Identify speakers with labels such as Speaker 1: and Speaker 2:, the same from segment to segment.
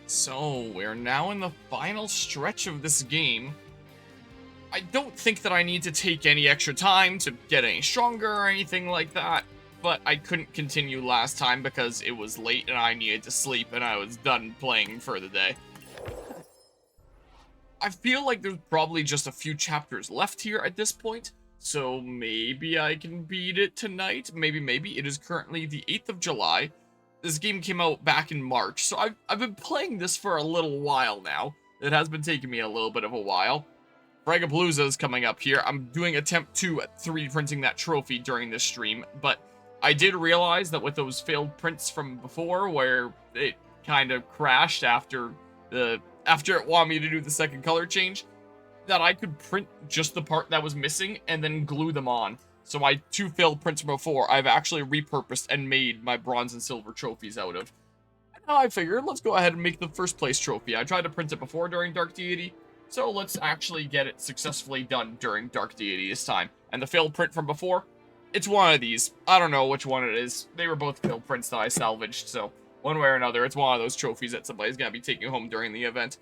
Speaker 1: So, we're now in the final stretch of this game. I don't think that I need to take any extra time to get any stronger or anything like that, but I couldn't continue last time because it was late and I needed to sleep and I was done playing for the day. I feel like there's probably just a few chapters left here at this point, so maybe I can beat it tonight. Maybe. It is currently the 8th of July. This game came out back in March, so I've been playing this for a little while now. It has been taking me a little bit of a while. Fragapalooza is coming up here. I'm doing attempt 2 at 3D printing that trophy during this stream, but I did realize that with those failed prints from before, where it kind of crashed after it wanted me to do the second color change, that I could print just the part that was missing and then glue them on. So my 2 failed prints from before, I've actually repurposed and made my bronze and silver trophies out of. And now I figured, let's go ahead and make the first place trophy. I tried to print it before during Dark Deity, so let's actually get it successfully done during Dark Deity this time. And the failed print from before, it's one of these. I don't know which one it is. They were both failed prints that I salvaged, so one way or another, it's one of those trophies that somebody's going to be taking home during the event.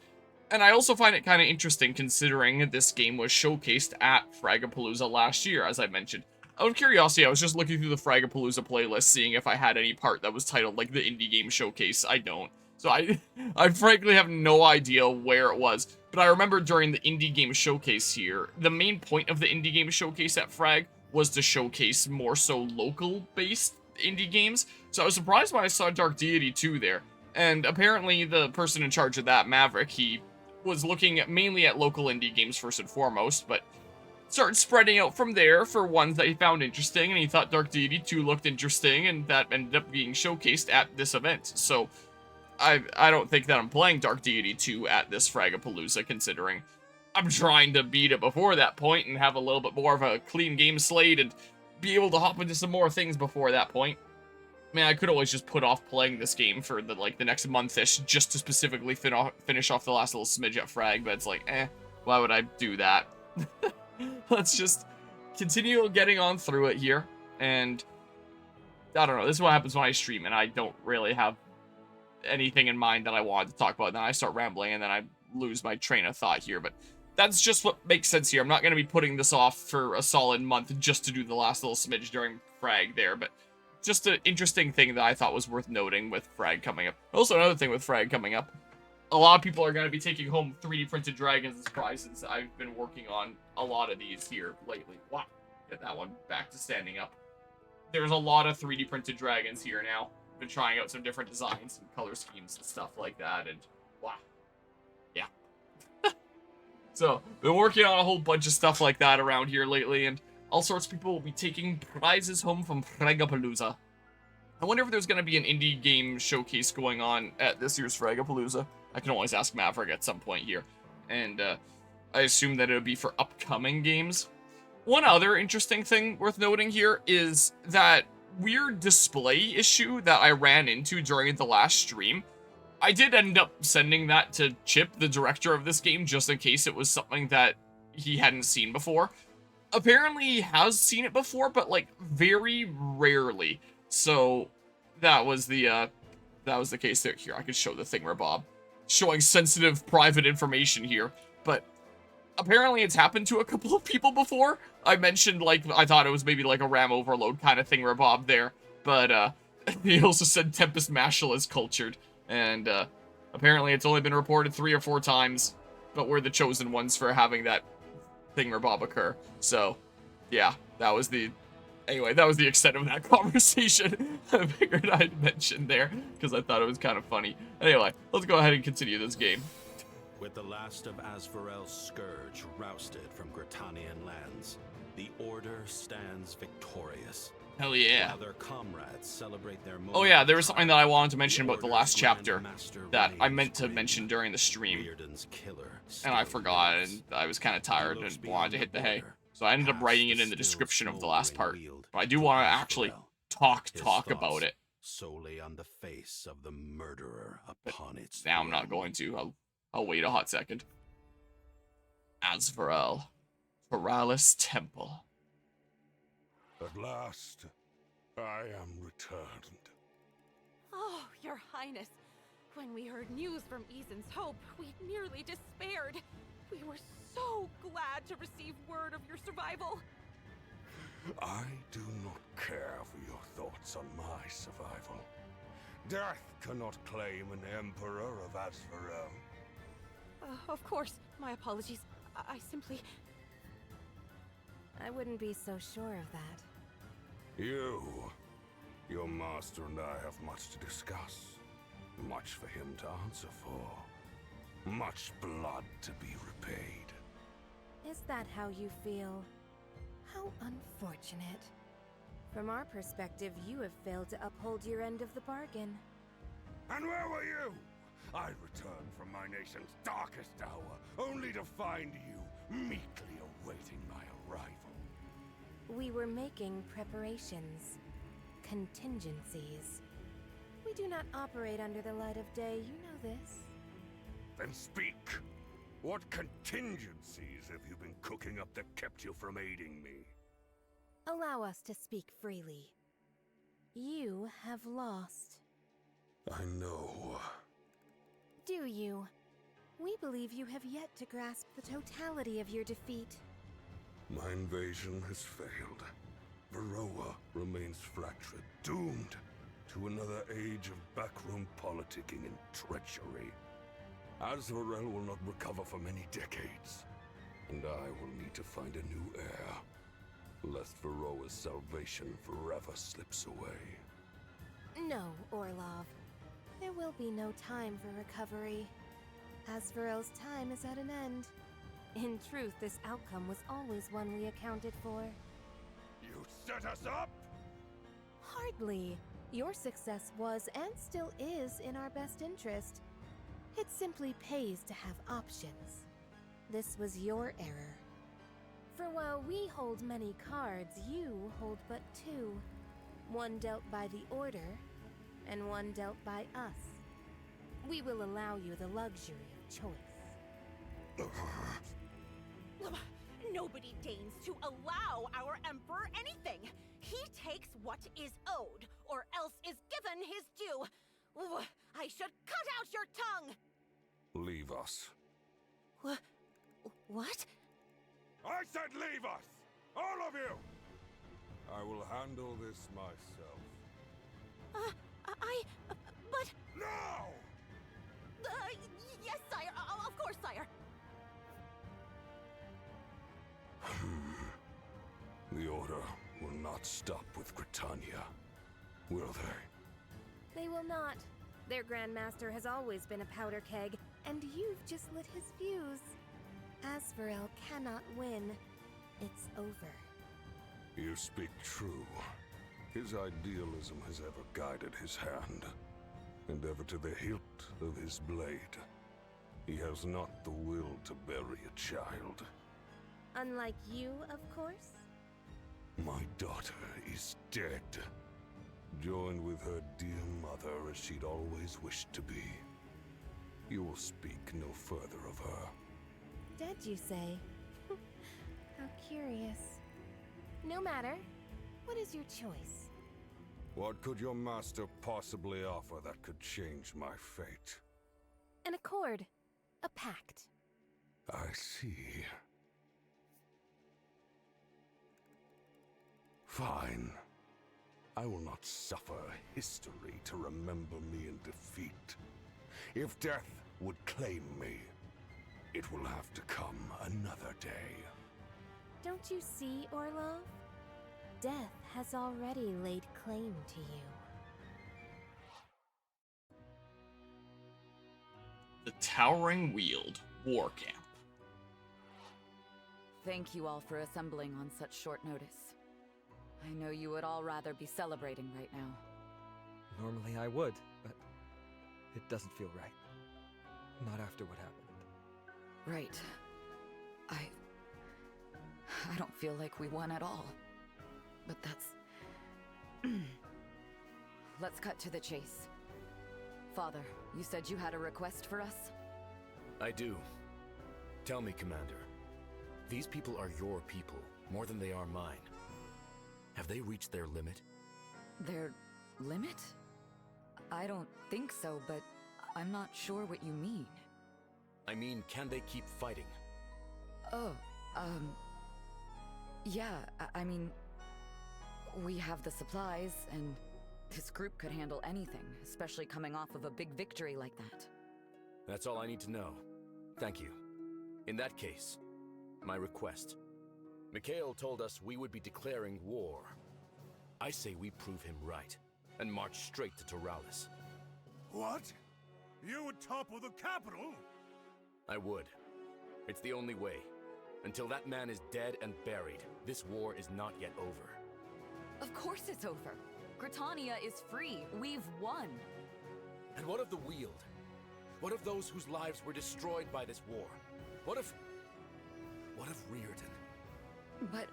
Speaker 1: And I also find it kind of interesting considering this game was showcased at Fragapalooza last year, as I mentioned. Out of curiosity, I was just looking through the Fragapalooza playlist, seeing if I had any part that was titled, like, the Indie Game Showcase. I don't. So I frankly have no idea where it was. But I remember during the Indie Game Showcase here, the main point of the Indie Game Showcase at Frag was to showcase more so local-based indie games. So I was surprised when I saw Dark Deity 2 there. And apparently the person in charge of that, Maverick, he was looking mainly at local indie games first and foremost, but started spreading out from there for ones that he found interesting, and he thought Dark Deity 2 looked interesting, and that ended up being showcased at this event. So I don't think that I'm playing Dark Deity 2 at this Fragapalooza, considering I'm trying to beat it before that point and have a little bit more of a clean game slate and be able to hop into some more things before that point. Man, I could always just put off playing this game for the next month-ish just to specifically finish off the last little smidge at Frag, but it's like, why would I do that? Let's just continue getting on through it here, and I don't know, this is what happens when I stream, and I don't really have anything in mind that I wanted to talk about, and then I start rambling, and then I lose my train of thought here, but that's just what makes sense here. I'm not going to be putting this off for a solid month just to do the last little smidge during Frag there, but just an interesting thing that I thought was worth noting with Frag coming up. Also, another thing with Frag coming up, a lot of people are going to be taking home 3D printed dragons as prizes. I've been working on a lot of these here lately. Wow, get that one back to standing up. There's a lot of 3D printed dragons here now. Been trying out some different designs and color schemes and stuff like that, and wow, yeah. So, been working on a whole bunch of stuff like that around here lately, and all sorts of people will be taking prizes home from Fragapalooza. I wonder if there's going to be an indie game showcase going on at this year's Fragapalooza. I can always ask Maverick at some point here. And I assume that it would be for upcoming games. One other interesting thing worth noting here is that weird display issue that I ran into during the last stream. I did end up sending that to Chip, the director of this game, just in case it was something that he hadn't seen before. Apparently he has seen it before, but like very rarely. So that was the case there. Here, I could show the thingamabob, showing sensitive private information here, but apparently it's happened to a couple of people before. I mentioned, like, I thought it was maybe like a RAM overload kind of thingamabob there, but he also said Tempest Mashal is cultured, and apparently it's only been reported 3 or 4 times, but we're the chosen ones for having that thingamabob occur. So yeah, that was the extent of that conversation. I figured I'd mention there because I thought it was kind of funny. Anyway, let's go ahead and continue this game.
Speaker 2: With the last of Asvarel's scourge rousted from Gritanian lands, the Order stands victorious.
Speaker 1: Hell yeah.
Speaker 2: While their comrades celebrate their
Speaker 1: Oh yeah, there was something that I wanted to mention about the last chapter that I meant to mention during the stream, and I forgot, and I was kind of tired and wanted to hit the hay. So I ended up writing it in the description of the last part. But I do want to actually talk about it.
Speaker 2: Solely on the face of the murderer upon its
Speaker 1: now I'm not going to. I'll wait a hot second. Asvarel. Paralis Temple.
Speaker 3: At last, I am returned.
Speaker 4: Oh, Your Highness. When we heard news from Eason's Hope, we nearly despaired. We were so glad to receive word of your survival.
Speaker 3: I do not care for your thoughts on my survival. Death cannot claim an Emperor of Azvarel.
Speaker 4: Of course. My apologies. I simply...
Speaker 5: I wouldn't be so sure of that.
Speaker 3: Your master and I have much to discuss. Much for him to answer for. Much blood to be repaid.
Speaker 5: Is that how you feel? How unfortunate. From our perspective, you have failed to uphold your end of the bargain.
Speaker 3: And where were you? I returned from my nation's darkest hour, only to find you meekly awaiting my arrival.
Speaker 5: We were making preparations. Contingencies. We do not operate under the light of day, you know this.
Speaker 3: Then speak. What contingencies have you been cooking up that kept you from aiding me?
Speaker 5: Allow us to speak freely. You have lost.
Speaker 3: I know.
Speaker 5: Do you? We believe you have yet to grasp the totality of your defeat.
Speaker 3: My invasion has failed. Varroa remains fractured, doomed to another age of backroom politicking and treachery. Azvarel will not recover for many decades, and I will need to find a new heir, lest Varroa's salvation forever slips away.
Speaker 5: No, Orlov. There will be no time for recovery. Azvarel's time is at an end. In truth, this outcome was always one we accounted for.
Speaker 3: You set us up?
Speaker 5: Hardly. Your success was and still is in our best interest. It simply pays to have options. This was your error. For while we hold many cards, you hold but two. One dealt by the Order, and one dealt by us. We will allow you the luxury of choice.
Speaker 4: Nobody deigns to allow our Emperor anything. He takes what is owed, or else is given his due. I should cut out your tongue!
Speaker 3: Leave us.
Speaker 4: What?
Speaker 3: I said leave us! All of you! I will handle this myself.
Speaker 4: But...
Speaker 3: Now!
Speaker 4: Yes, sire. Of course, sire.
Speaker 3: The Order will not stop with Britannia, will they?
Speaker 5: They will not. Their Grandmaster has always been a powder keg, and you've just lit his fuse. Azvarel cannot win. It's over.
Speaker 3: You speak true. His idealism has ever guided his hand, and ever to the hilt of his blade. He has not the will to bury a child.
Speaker 5: Unlike you, of course.
Speaker 3: My daughter is dead, joined with her dear mother as she'd always wished to be. You will speak no further of her.
Speaker 5: Dead, you say? How curious. No matter. What is your choice?
Speaker 3: What could your master possibly offer that could change my fate?
Speaker 5: An accord. A pact.
Speaker 3: I see. Fine. I will not suffer history to remember me in defeat. If death would claim me, it will have to come another day.
Speaker 5: Don't you see, Orlov? Death has already laid claim to you.
Speaker 1: The Towering Weald War Camp.
Speaker 6: Thank you all for assembling on such short notice. I know you would all rather be celebrating right now.
Speaker 7: Normally I would, but it doesn't feel right. Not after what happened.
Speaker 6: Right. I don't feel like we won at all. But that's... Let's cut to the chase. Father, you said you had a request for us?
Speaker 8: I do. Tell me, Commander. These people are your people, more than they are mine. Have they reached their limit?
Speaker 6: Their limit? I don't think so, but I'm not sure what you mean.
Speaker 8: I mean, can they keep fighting?
Speaker 6: Oh, yeah, I mean, we have the supplies, and this group could handle anything, especially coming off of a big victory like that.
Speaker 8: That's all I need to know. Thank you. In that case, my request. Mikhail told us we would be declaring war. I say we prove him right, and march straight to Taralis.
Speaker 3: What? You would topple the capital?
Speaker 8: I would. It's the only way. Until that man is dead and buried, this war is not yet over.
Speaker 6: Of course it's over. Gritania is free. We've won.
Speaker 8: And what of the Weald? What of those whose lives were destroyed by this war? What of Riordan?
Speaker 6: But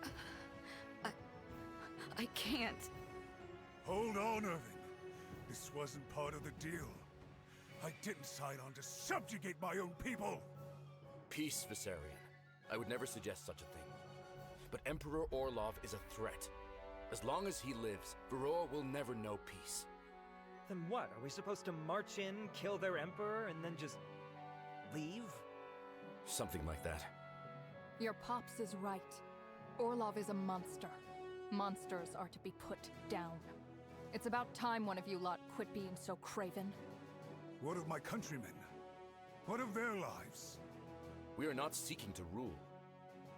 Speaker 6: I can't.
Speaker 3: Hold on, Irving. This wasn't part of the deal. I didn't sign on to subjugate my own people.
Speaker 8: Peace, Viserion. I would never suggest such a thing. But Emperor Orlov is a threat. As long as he lives, Varroa will never know peace.
Speaker 7: Then what? Are we supposed to march in, kill their emperor, and then just leave?
Speaker 8: Something like that.
Speaker 9: Your pops is right. Orlov is a monster. Monsters are to be put down. It's about time one of you lot quit being so craven.
Speaker 3: What of my countrymen? What of their lives?
Speaker 8: We are not seeking to rule.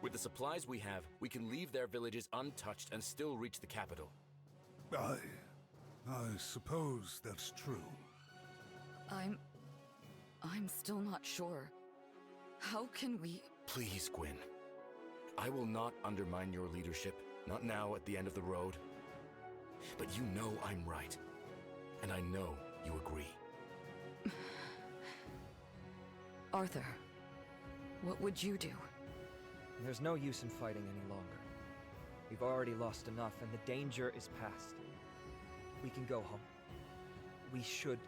Speaker 8: With the supplies we have, we can leave their villages untouched and still reach the capital.
Speaker 3: I suppose that's true.
Speaker 6: I'm still not sure. How can we...
Speaker 8: Please, Gwyn. I will not undermine your leadership, not now at the end of the road. But you know I'm right. And I know you agree.
Speaker 6: Arthur, what would you do?
Speaker 7: There's no use in fighting any longer. We've already lost enough, and the danger is past. We can go home. We should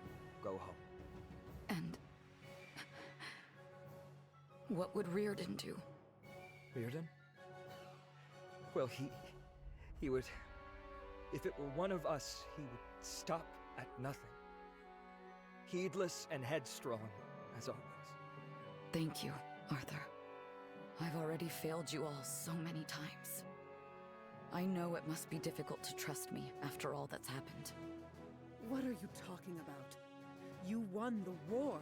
Speaker 7: go home.
Speaker 6: And... what would Riordan do?
Speaker 7: Riordan? Well, he would... If it were one of us, he would stop at nothing. Heedless and headstrong, as always.
Speaker 6: Thank you, Arthur. I've already failed you all so many times. I know it must be difficult to trust me after all that's happened.
Speaker 10: What are you talking about? You won the war.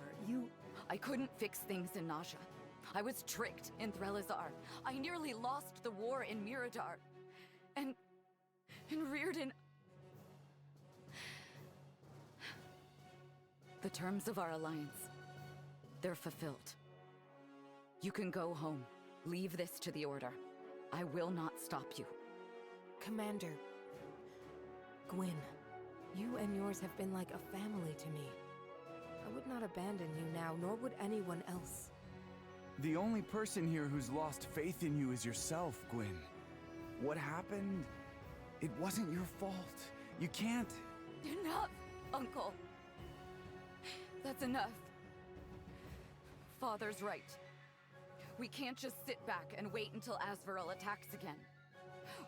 Speaker 6: I couldn't fix things in Naja. I was tricked in Threlazar. I nearly lost the war in Miradar. And Riordan... The terms of our alliance, they're fulfilled. You can go home. Leave this to the Order. I will not stop you.
Speaker 5: Commander, Gwyn, you and yours have been like a family to me. I would not abandon you now, nor would anyone else.
Speaker 11: The only person here who's lost faith in you is yourself, Gwyn. What happened? It wasn't your fault. You can't...
Speaker 6: Enough, Uncle. That's enough. Father's right. We can't just sit back and wait until Asvarel attacks again.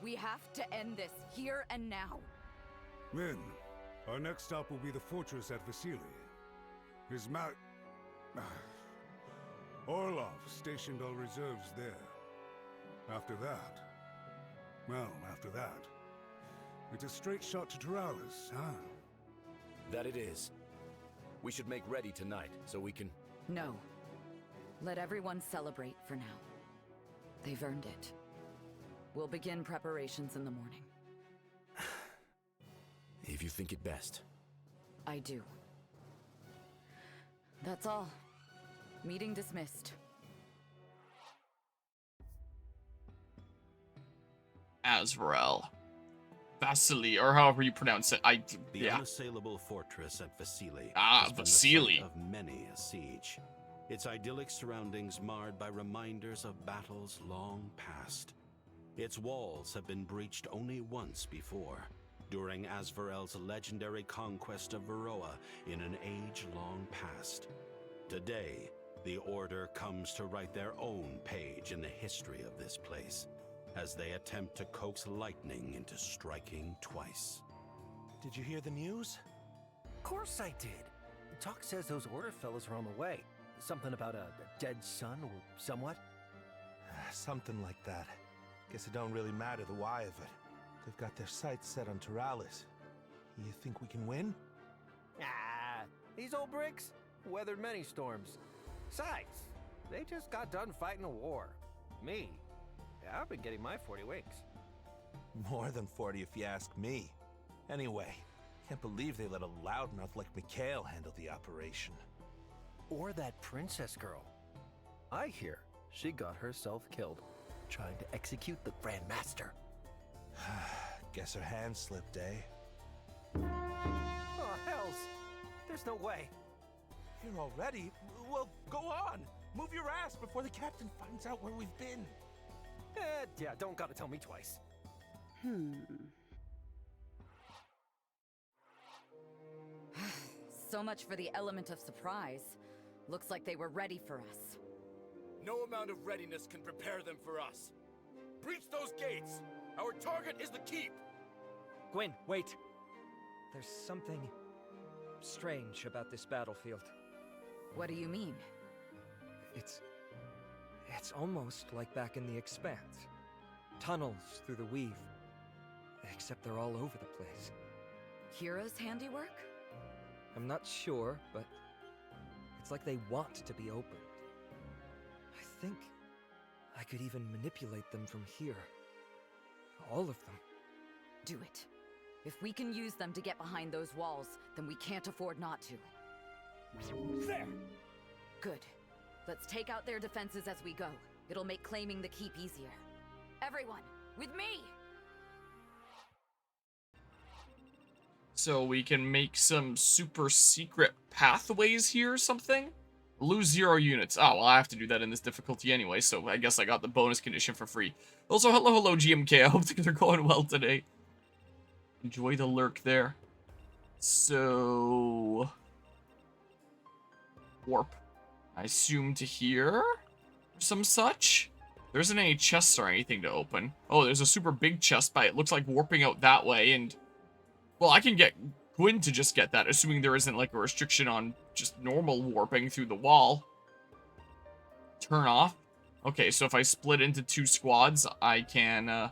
Speaker 6: We have to end this here and now.
Speaker 3: Men, our next stop will be the fortress at Vasili. His Orlov stationed all reserves there. After that, it's a straight shot to Taralis, huh?
Speaker 8: That it is. We should make ready tonight, so we can...
Speaker 6: No. Let everyone celebrate for now. They've earned it. We'll begin preparations in the morning.
Speaker 8: If you think it best.
Speaker 6: I do. That's all. Meeting dismissed.
Speaker 1: Asvarel. Vasili, or however you pronounce it.
Speaker 2: The unassailable fortress at Vasili.
Speaker 1: Ah,
Speaker 2: has been the
Speaker 1: Vasili.
Speaker 2: site of many a siege. Its idyllic surroundings marred by reminders of battles long past. Its walls have been breached only once before, during Asvarel's legendary conquest of Varroa in an age-long past. Today, the Order comes to write their own page in the history of this place, as they attempt to coax lightning into striking twice.
Speaker 12: Did you hear the news? Of course I did. Talk says those Order fellows are on the way. Something about a dead son or somewhat?
Speaker 13: Something like that. Guess it don't really matter the why of it. They've got their sights set on Turalis. You think we can win?
Speaker 12: Ah, these old bricks weathered many storms. Besides, they just got done fighting a war. Me, yeah, I've been getting my 40 winks.
Speaker 13: More than 40 if you ask me. Anyway, can't believe they let a loudmouth like Mikhail handle the operation.
Speaker 12: Or that princess girl. I hear she got herself killed, trying to execute the Grand Master.
Speaker 13: Guess her hand slipped, eh?
Speaker 12: Oh, hells! There's no way.
Speaker 13: Here already? Well, go on! Move your ass before the captain finds out where we've been.
Speaker 12: Yeah, don't gotta tell me twice.
Speaker 6: So much for the element of surprise. Looks like they were ready for us.
Speaker 8: No amount of readiness can prepare them for us. Breach those gates! Our target is the keep!
Speaker 7: Gwyn, wait. There's something strange about this battlefield.
Speaker 6: What do you mean?
Speaker 7: It's almost like back in the Expanse. Tunnels through the weave. Except they're all over the place.
Speaker 6: Kira's handiwork?
Speaker 7: I'm not sure, but it's like they want to be opened. I think I could even manipulate them from here. All of them.
Speaker 6: Do it. If we can use them to get behind those walls, then we can't afford not to.
Speaker 7: There!
Speaker 6: Good. Let's take out their defenses as we go. It'll make claiming the keep easier. Everyone, with me!
Speaker 1: So we can make some super secret pathways here or something? Lose 0 units. Oh, well, I have to do that in this difficulty anyway, so I guess I got the bonus condition for free. Also, hello, GMK. I hope things are going well today. Enjoy the lurk there. So... warp. I assume to here? Or some such? There isn't any chests or anything to open. Oh, there's a super big chest, but it looks like warping out that way, and... well, I can get Gwyn to just get that, assuming there isn't, like, a restriction on just normal warping through the wall. Turn off. Okay, so if I split into 2 squads, I can,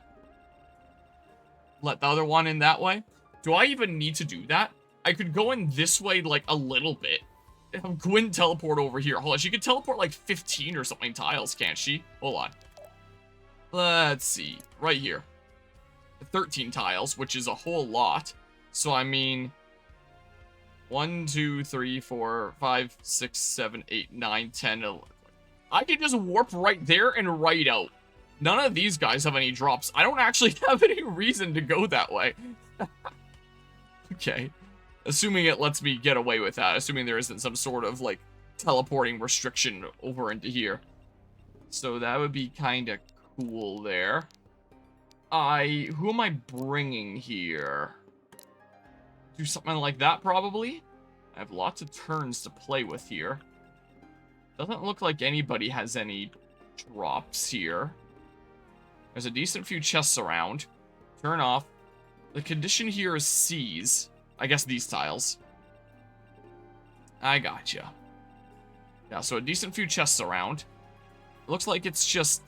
Speaker 1: let the other one in that way. Do I even need to do that? I could go in this way, like, a little bit. Have Gwyn teleport over here. Hold on, she could teleport, like, 15 or something tiles, can't she? Hold on. Let's see. Right here. 13 tiles, which is a whole lot. So, I mean, 1, 2, 3, 4, 5, 6, 7, 8, 9, 10, 11. I can just warp right there and right out. None of these guys have any drops. I don't actually have any reason to go that way. Okay. Assuming it lets me get away with that. Assuming there isn't some sort of, like, teleporting restriction over into here. So that would be kind of cool there. Who am I bringing here? Do something like that, probably? I have lots of turns to play with here. Doesn't look like anybody has any drops here. There's a decent few chests around. Turn off. The condition here is C's. I guess these tiles. I gotcha. Yeah, so a decent few chests around. Looks like it's just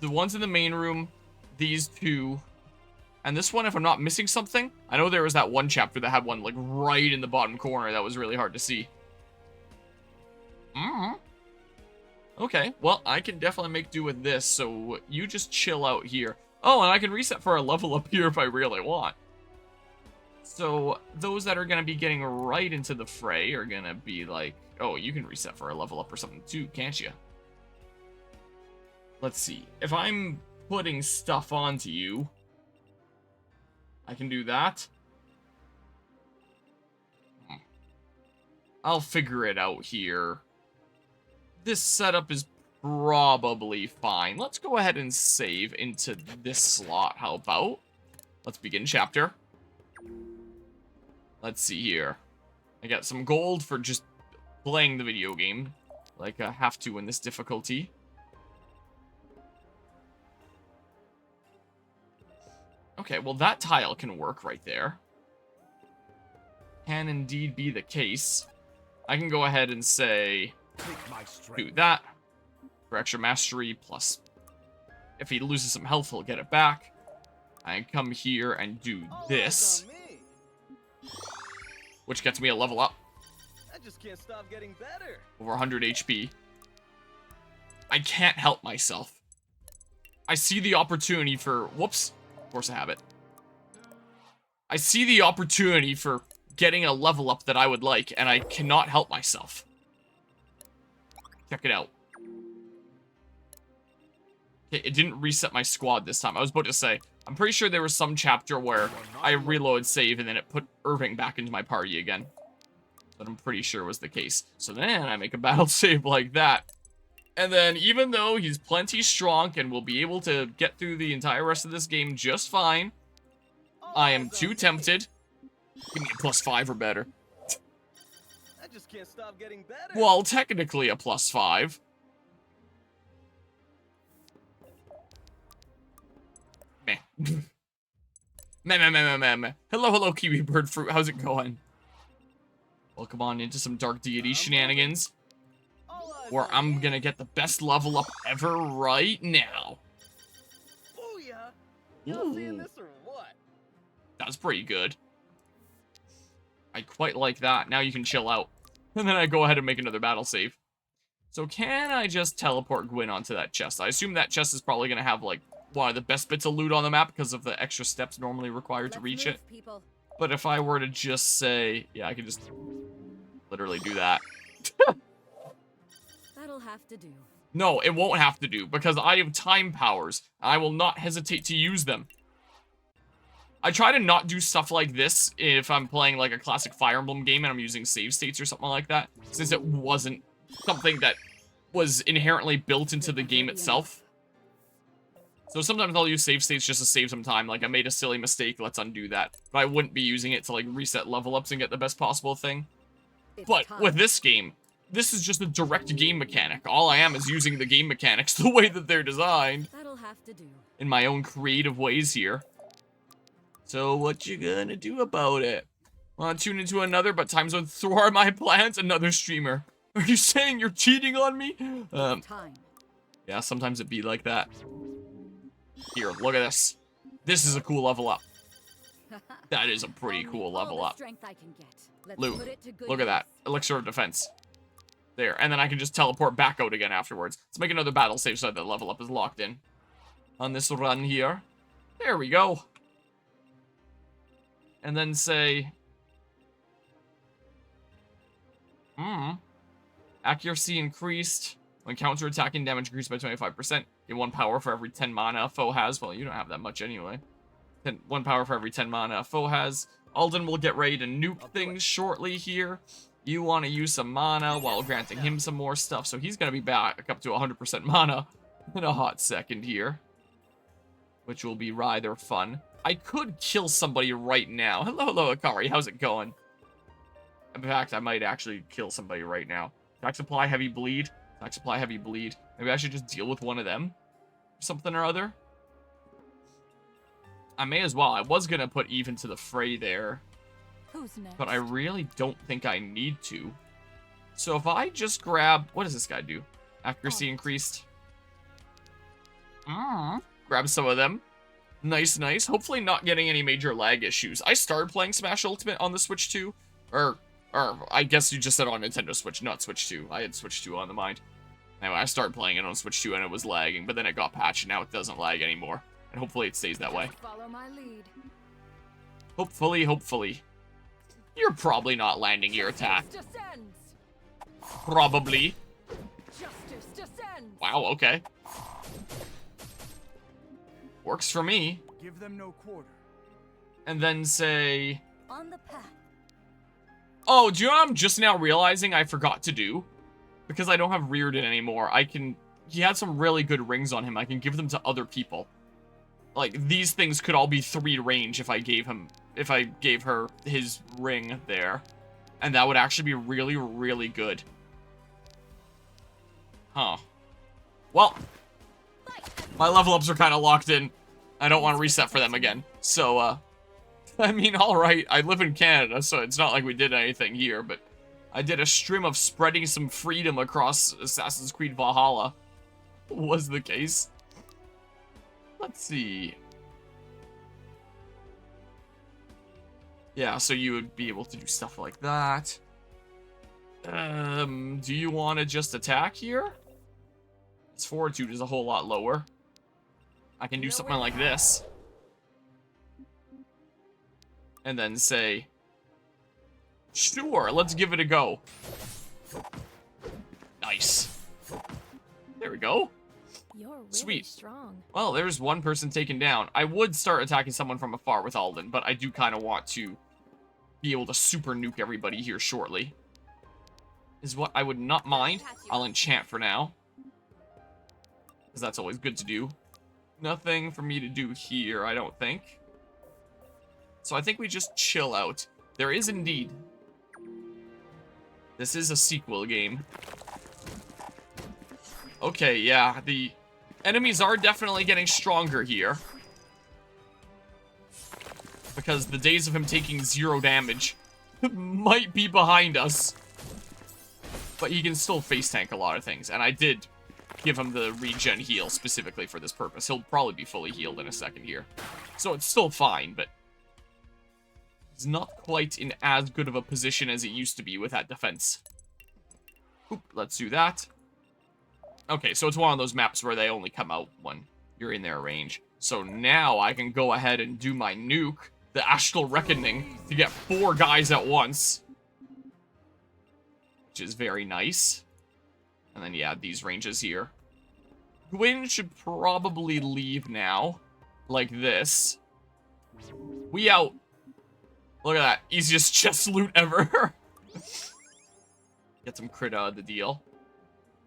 Speaker 1: the ones in the main room, these 2, and this one, if I'm not missing something. I know there was that one chapter that had one, like, right in the bottom corner that was really hard to see. Okay, well, I can definitely make do with this, so you just chill out here. Oh, and I can reset for a level up here if I really want. So, those that are going to be getting right into the fray are going to be like... oh, you can reset for a level up or something too, can't you? Let's see. If I'm putting stuff onto you, I can do that. I'll figure it out here. This setup is probably fine. Let's go ahead and save into this slot. How about? Let's begin chapter. Let's see here. I got some gold for just playing the video game. Like I have to in this difficulty. Okay, well that tile can work right there. Can indeed be the case. I can go ahead and say, do that. For extra mastery, plus if he loses some health, he'll get it back. I come here and do this, which gets me a level up.
Speaker 12: I just can't stop getting better.
Speaker 1: Over 100 HP. I can't help myself. I see the opportunity for... Whoops. Force a habit. I see the opportunity for getting a level up that I would like, and I cannot help myself. Check it out. Okay, it didn't reset my squad this time. I was about to say, I'm pretty sure there was some chapter where I reload save and then it put Irving back into my party again. That I'm pretty sure was the case. So then I make a battle save like that. And then even though he's plenty strong and will be able to get through the entire rest of this game just fine, I am too tempted. Give me a +5 or better.
Speaker 12: I just can't stop getting better.
Speaker 1: Well, technically a +5. Meh. Meh. Hello, Kiwi Bird Fruit. How's it going? Welcome on into some Dark Deity shenanigans, where I'm gonna get the best level up ever right now.
Speaker 12: Booyah! Y'all seeing this or what?
Speaker 1: That's pretty good. I quite like that. Now you can chill out. And then I go ahead and make another battle save. So can I just teleport Gwyn onto that chest? I assume that chest is probably gonna have, like, one of the best bits of loot on the map because of the extra steps normally required to reach it. But if I were to just say... Yeah, I could just literally do that.
Speaker 6: That'll have to do.
Speaker 1: No, it won't have to do, because I have time powers. I will not hesitate to use them. I try to not do stuff like this if I'm playing like a classic Fire Emblem game and I'm using save states or something like that, since it wasn't something that was inherently built into the game itself. So sometimes I'll use save states just to save some time, like I made a silly mistake, let's undo that. But I wouldn't be using it to like reset level ups and get the best possible thing. But with this game, this is just a direct game mechanic. All I am is using the game mechanics the way that they're designed.
Speaker 6: That'll have to do.
Speaker 1: In my own creative ways here. So what you gonna do about it? Wanna tune into another, but time zone thwart my plans? Another streamer. Are you saying you're cheating on me? Yeah, sometimes it be like that. Here, look at this. This is a cool level up. That is a pretty cool level up. Loot. Look at that. Elixir of defense. There. And then I can just teleport back out again afterwards. Let's make another battle save so that the level up is locked in. On this run here. There we go. And then say... Accuracy increased. When counter-attacking damage increased by 25%. Get 1 power for every 10 mana a foe has. Well, you don't have that much anyway. 1 power for every 10 mana a foe has. Alden will get ready to nuke things shortly here. You want to use some mana while granting him some more stuff. So he's going to be back up to 100% mana in a hot second here. Which will be rather fun. I could kill somebody right now. Hello, Akari. How's it going? In fact, I might actually kill somebody right now. Attack supply, heavy bleed. Attack supply, heavy bleed. Maybe I should just deal with one of them. Something or other. I may as well. I was going to put Eve into the fray there.
Speaker 9: Who's next? But
Speaker 1: I really don't think I need to. So if I just grab... What does this guy do? Accuracy increased. Grab some of them. Nice. Hopefully not getting any major lag issues. I started playing Smash Ultimate on the Switch 2. Or I guess you just said on Nintendo Switch, not Switch 2. I had Switch 2 on the mind. Anyway, I started playing it on Switch 2 and it was lagging, but then it got patched and now it doesn't lag anymore. And hopefully it stays that way.
Speaker 9: Follow my lead.
Speaker 1: Hopefully. You're probably not landing your attack. Probably.
Speaker 9: Justice descends.
Speaker 1: Wow, okay. Works for me.
Speaker 11: Give them no quarter. And
Speaker 1: then say...
Speaker 6: On the path.
Speaker 1: Oh, do you know what I'm just now realizing I forgot to do? Because I don't have Reardon anymore. He had some really good rings on him. I can give them to other people. Like, these things could all be 3 range if I gave her his ring there. And that would actually be really, really good. Huh. Well, my level ups are kind of locked in. I don't want to reset for them again. So, I mean, alright, I live in Canada, so it's not like we did anything here, but I did a stream of spreading some freedom across Assassin's Creed Valhalla. Was the case. Let's see. Yeah, so you would be able to do stuff like that. Do you want to just attack here? Its fortitude is a whole lot lower. I can do something like this. And then say, sure, let's give it a go. Nice. There we go.
Speaker 5: You're really
Speaker 1: Sweet.
Speaker 5: strong.
Speaker 1: Well, there's one person taken down. I would start attacking someone from afar with Alden, but I do kind of want to be able to super nuke everybody here shortly. Is what I would not mind. I'll enchant for now, because that's always good to do. Nothing for me to do here, I don't think. So I think we just chill out. There is indeed. This is a sequel game. Okay, yeah, the enemies are definitely getting stronger here. Because the days of him taking 0 damage might be behind us. But he can still face tank a lot of things. And I did give him the regen heal specifically for this purpose. He'll probably be fully healed in a second here. So it's still fine, but he's not quite in as good of a position as he used to be with that defense. Oop, let's do that. Okay, so it's one of those maps where they only come out when you're in their range. So now I can go ahead and do my nuke, the Astral Reckoning, to get 4 guys at once. Which is very nice. And then, yeah, these ranges here. Gwyn should probably leave now. Like this. We out. Look at that. Easiest chest loot ever. Get some crit out of the deal.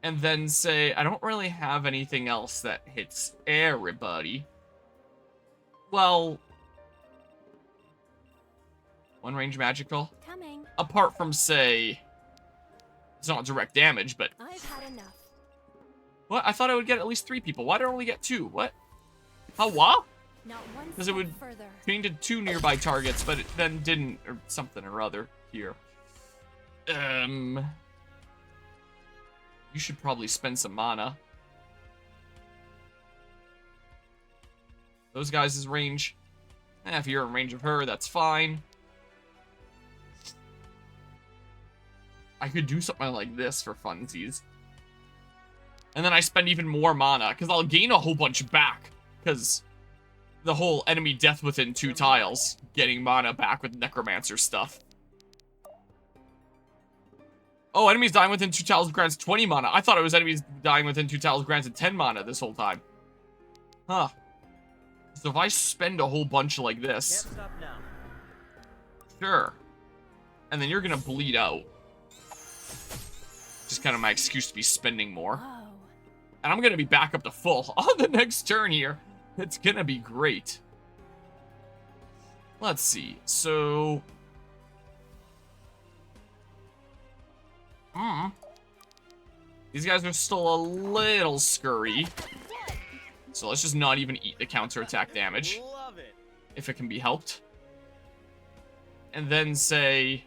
Speaker 1: And then say, I don't really have anything else that hits everybody. Well, one range magical.
Speaker 5: Coming.
Speaker 1: Apart from, say, it's not direct damage, but
Speaker 5: I've had enough.
Speaker 1: what? I thought I would get at least 3 people. Why did I only get 2? What? How, what?
Speaker 5: Not one
Speaker 1: Because it would
Speaker 5: further.
Speaker 1: painted 2 nearby targets, but it then didn't, or something or other here. You should probably spend some mana. Those guys' range. If you're in range of her, that's fine. I could do something like this for funsies. And then I spend even more mana, because I'll gain a whole bunch back. Because the whole enemy death within 2 tiles, getting mana back with Necromancer stuff. Oh, enemies dying within 2 tiles grants 20 mana. I thought it was enemies dying within 2 tiles granted 10 mana this whole time. Huh. So if I spend a whole bunch like this...
Speaker 12: Can't stop now.
Speaker 1: Sure. And then you're gonna bleed out. Just kind of my excuse to be spending more.
Speaker 5: Whoa.
Speaker 1: And I'm gonna be back up to full on the next turn here. It's gonna be great. Let's see. So... these guys are still a little scurry. So let's just not even eat the counterattack damage.
Speaker 12: Love it.
Speaker 1: If it can be helped. And then say...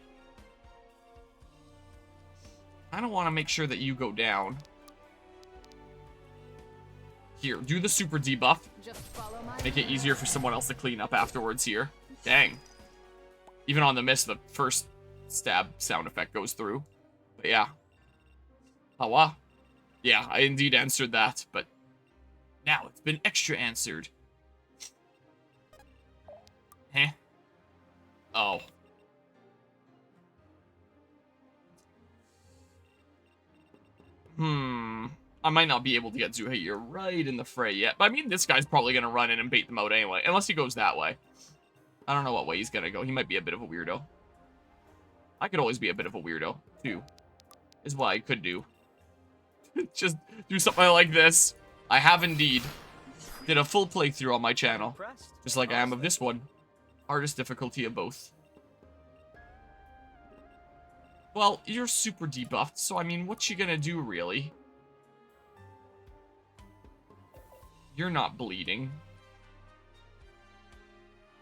Speaker 1: I don't want to make sure that you go down. Here, do the super debuff. Make it easier for someone else to clean up afterwards here. Dang. Even on the miss, the first stab sound effect goes through. But yeah. Hawa. Yeah, I indeed answered that, but now it's been extra answered. Huh? Oh. I might not be able to get Zuhair right in the fray yet. But I mean, this guy's probably going to run in and bait them out anyway. Unless he goes that way. I don't know what way he's going to go. He might be a bit of a weirdo. I could always be a bit of a weirdo, too. Is what I could do. Just do something like this. I have indeed. Did a full playthrough on my channel. Just like I am of this one. Hardest difficulty of both. Well, you're super debuffed, so I mean, what you gonna do, really? You're not bleeding.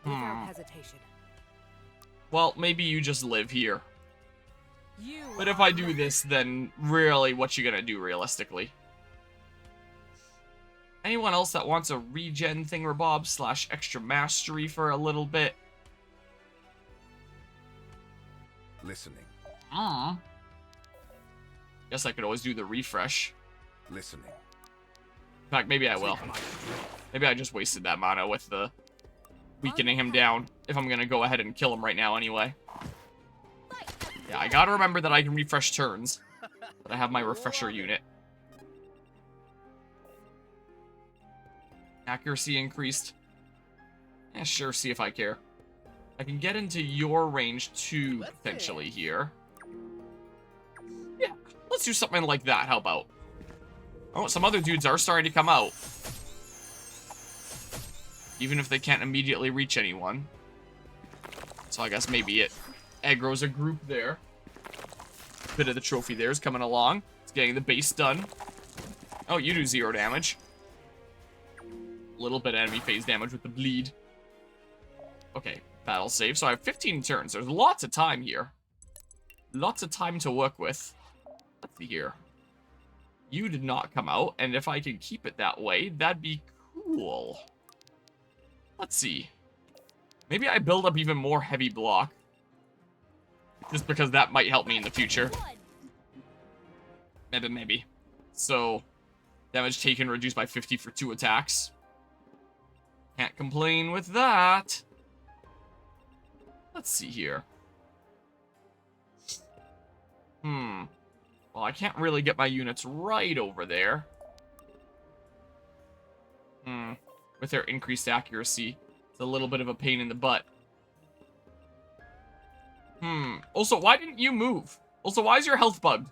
Speaker 10: Without hesitation.
Speaker 1: Well, maybe you just live here. But if I do this, then really, what you gonna do realistically? Anyone else that wants a regen thingamabob / extra mastery for a little bit?
Speaker 3: Listening.
Speaker 1: Guess I could always do the refresh.
Speaker 3: Listening.
Speaker 1: In fact, maybe I will. Maybe I just wasted that mana with the weakening him down, if I'm gonna go ahead and kill him right now anyway. Yeah, I gotta remember that I can refresh turns. But I have my refresher unit. Accuracy increased. Yeah, sure, see if I care. I can get into your range too, potentially, here. Yeah, let's do something like that, how about? Oh, some other dudes are starting to come out. Even if they can't immediately reach anyone. So I guess maybe it aggro's a group there. Bit of the trophy there is coming along. It's getting the base done. Oh, you do 0 damage. Little bit of enemy phase damage with the bleed. Okay, battle save. So I have 15 turns. There's lots of time here. Lots of time to work with. Let's see here. You did not come out, and if I could keep it that way, that'd be cool. Let's see. Maybe I build up even more heavy block. Just because that might help me in the future. Maybe. So, damage taken reduced by 50 for 2 attacks. Can't complain with that. Let's see here. Well, I can't really get my units right over there. With their increased accuracy. It's a little bit of a pain in the butt. Also, why didn't you move? Also, why is your health bugged?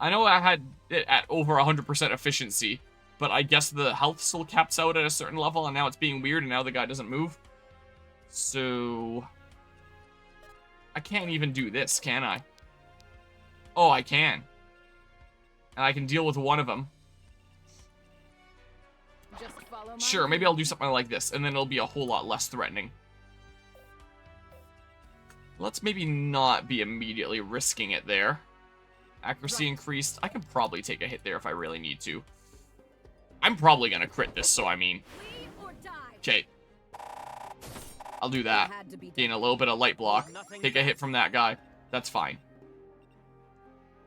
Speaker 1: I know I had it at over 100% efficiency, but I guess the health still caps out at a certain level, and now it's being weird, and now the guy doesn't move. So... I can't even do this, can I? Oh, I can. And I can deal with one of them. Sure, maybe I'll do something like this, and then it'll be a whole lot less threatening. Let's maybe not be immediately risking it there. Accuracy increased. I can probably take a hit there if I really need to. I'm probably gonna crit this, so I mean... Okay. I'll do that. Gain a little bit of light block. Take a hit from that guy. That's fine.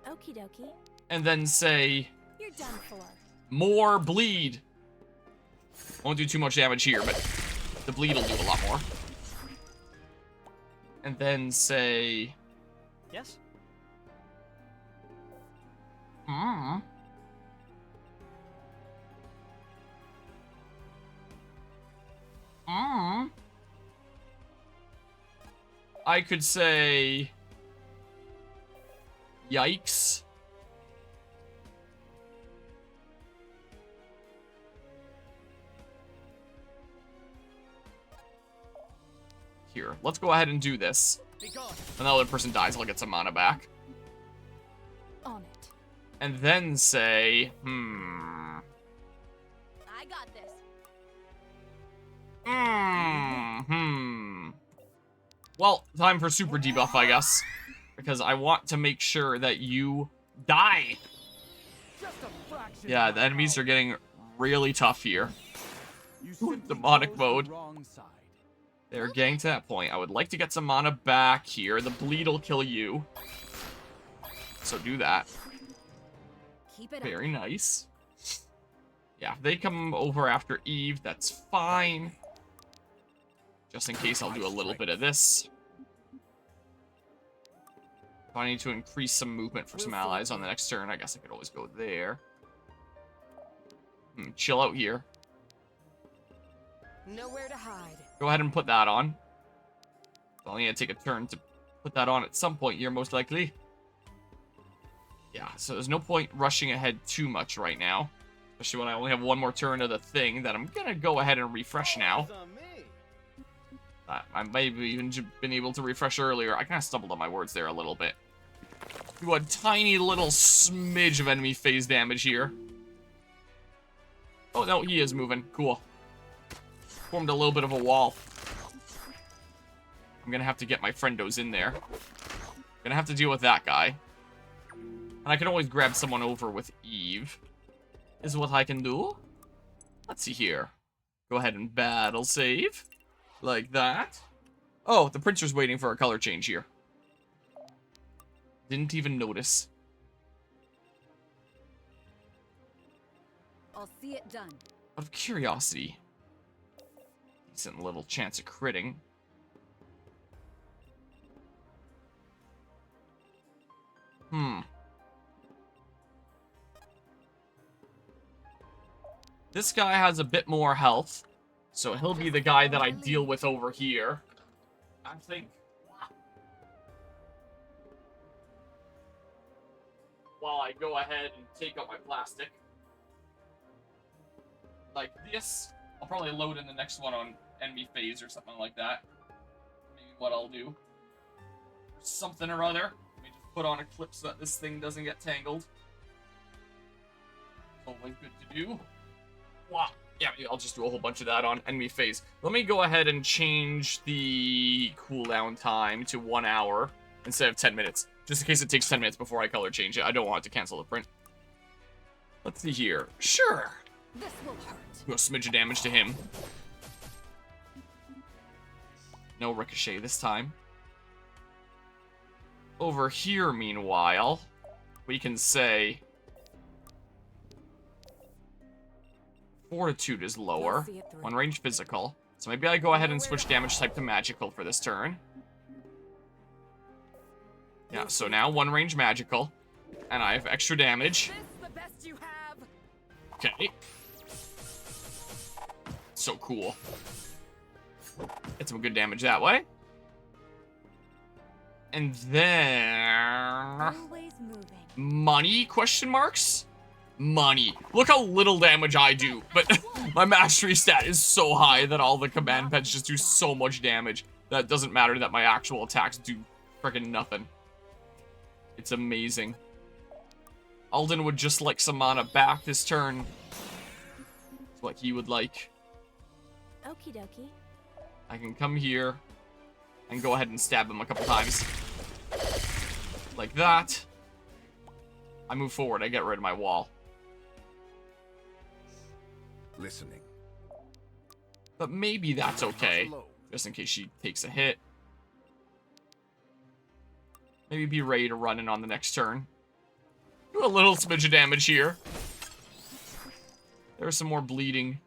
Speaker 5: Okie dokie.
Speaker 1: And then say...
Speaker 5: You're done for.
Speaker 1: More bleed. Won't do too much damage here, but the bleed will do a lot more. And then say...
Speaker 12: Yes?
Speaker 1: I could say... Yikes. Here, let's go ahead and do this. When the other person dies, I'll get some mana back.
Speaker 9: On it.
Speaker 1: And then say,
Speaker 4: I got this.
Speaker 1: Well, time for super debuff, I guess. Because I want to make sure that you die. Yeah, the enemies are getting really tough here. Demonic mode. They're getting to that point. I would like to get some mana back here. The bleed will kill you. So do that. Very nice. Yeah, if they come over after Eve, that's fine. Just in case, I'll do a little bit of this. If I need to increase some movement for some allies on the next turn, I guess I could always go there. Chill out here.
Speaker 6: Nowhere to hide.
Speaker 1: Go ahead and put that on. I'll need to take a turn to put that on at some point here, most likely. Yeah, so there's no point rushing ahead too much right now. Especially when I only have one more turn of the thing that I'm gonna go ahead and refresh now. I might have even been able to refresh earlier. I kind of stumbled on my words there a little bit. Do a tiny little smidge of enemy phase damage here. Oh, no, he is moving. Cool. Formed a little bit of a wall. I'm gonna have to get my friendos in there. Gonna have to deal with that guy. And I can always grab someone over with Eve. Is what I can do. Let's see here. Go ahead and battle save. Like that. Oh, the printer's waiting for a color change here. Didn't even notice.
Speaker 10: I'll see it done.
Speaker 1: Out of curiosity. Decent little chance of critting. This guy has a bit more health, so he'll be the guy that I deal with over here. I think. While I go ahead and take out my plastic. Like this. I'll probably load in the next one on enemy phase or something like that. Maybe what I'll do. Something or other. Let me just put on a clip so that this thing doesn't get tangled. Always good to do. Wow. Yeah, I'll just do a whole bunch of that on enemy phase. Let me go ahead and change the cooldown time to 1 hour instead of 10 minutes. Just in case it takes 10 minutes before I color change it. I don't want it to cancel the print. Let's see here. Sure.
Speaker 10: This will hurt.
Speaker 1: Do a smidge of damage to him. No ricochet this time. Over here, meanwhile, we can say Fortitude is lower. One range physical. So maybe I go ahead and switch damage type to magical for this turn. Yeah, so now one range magical. And I have extra damage. Okay. So cool. Get some good damage that way. And then money, question marks? Money. Look how little damage I do, but my mastery stat is so high that all the command pets just do so much damage that it doesn't matter that my actual attacks do freaking nothing. It's amazing. Alden would just like some mana back this turn. It's what he would like.
Speaker 5: Okie dokie.
Speaker 1: I can come here and go ahead and stab him a couple times. Like that. I move forward, I get rid of my wall.
Speaker 3: Listening.
Speaker 1: But maybe that's okay. Just in case she takes a hit. Maybe be ready to run in on the next turn. Do a little smidge of damage here. There's some more bleeding.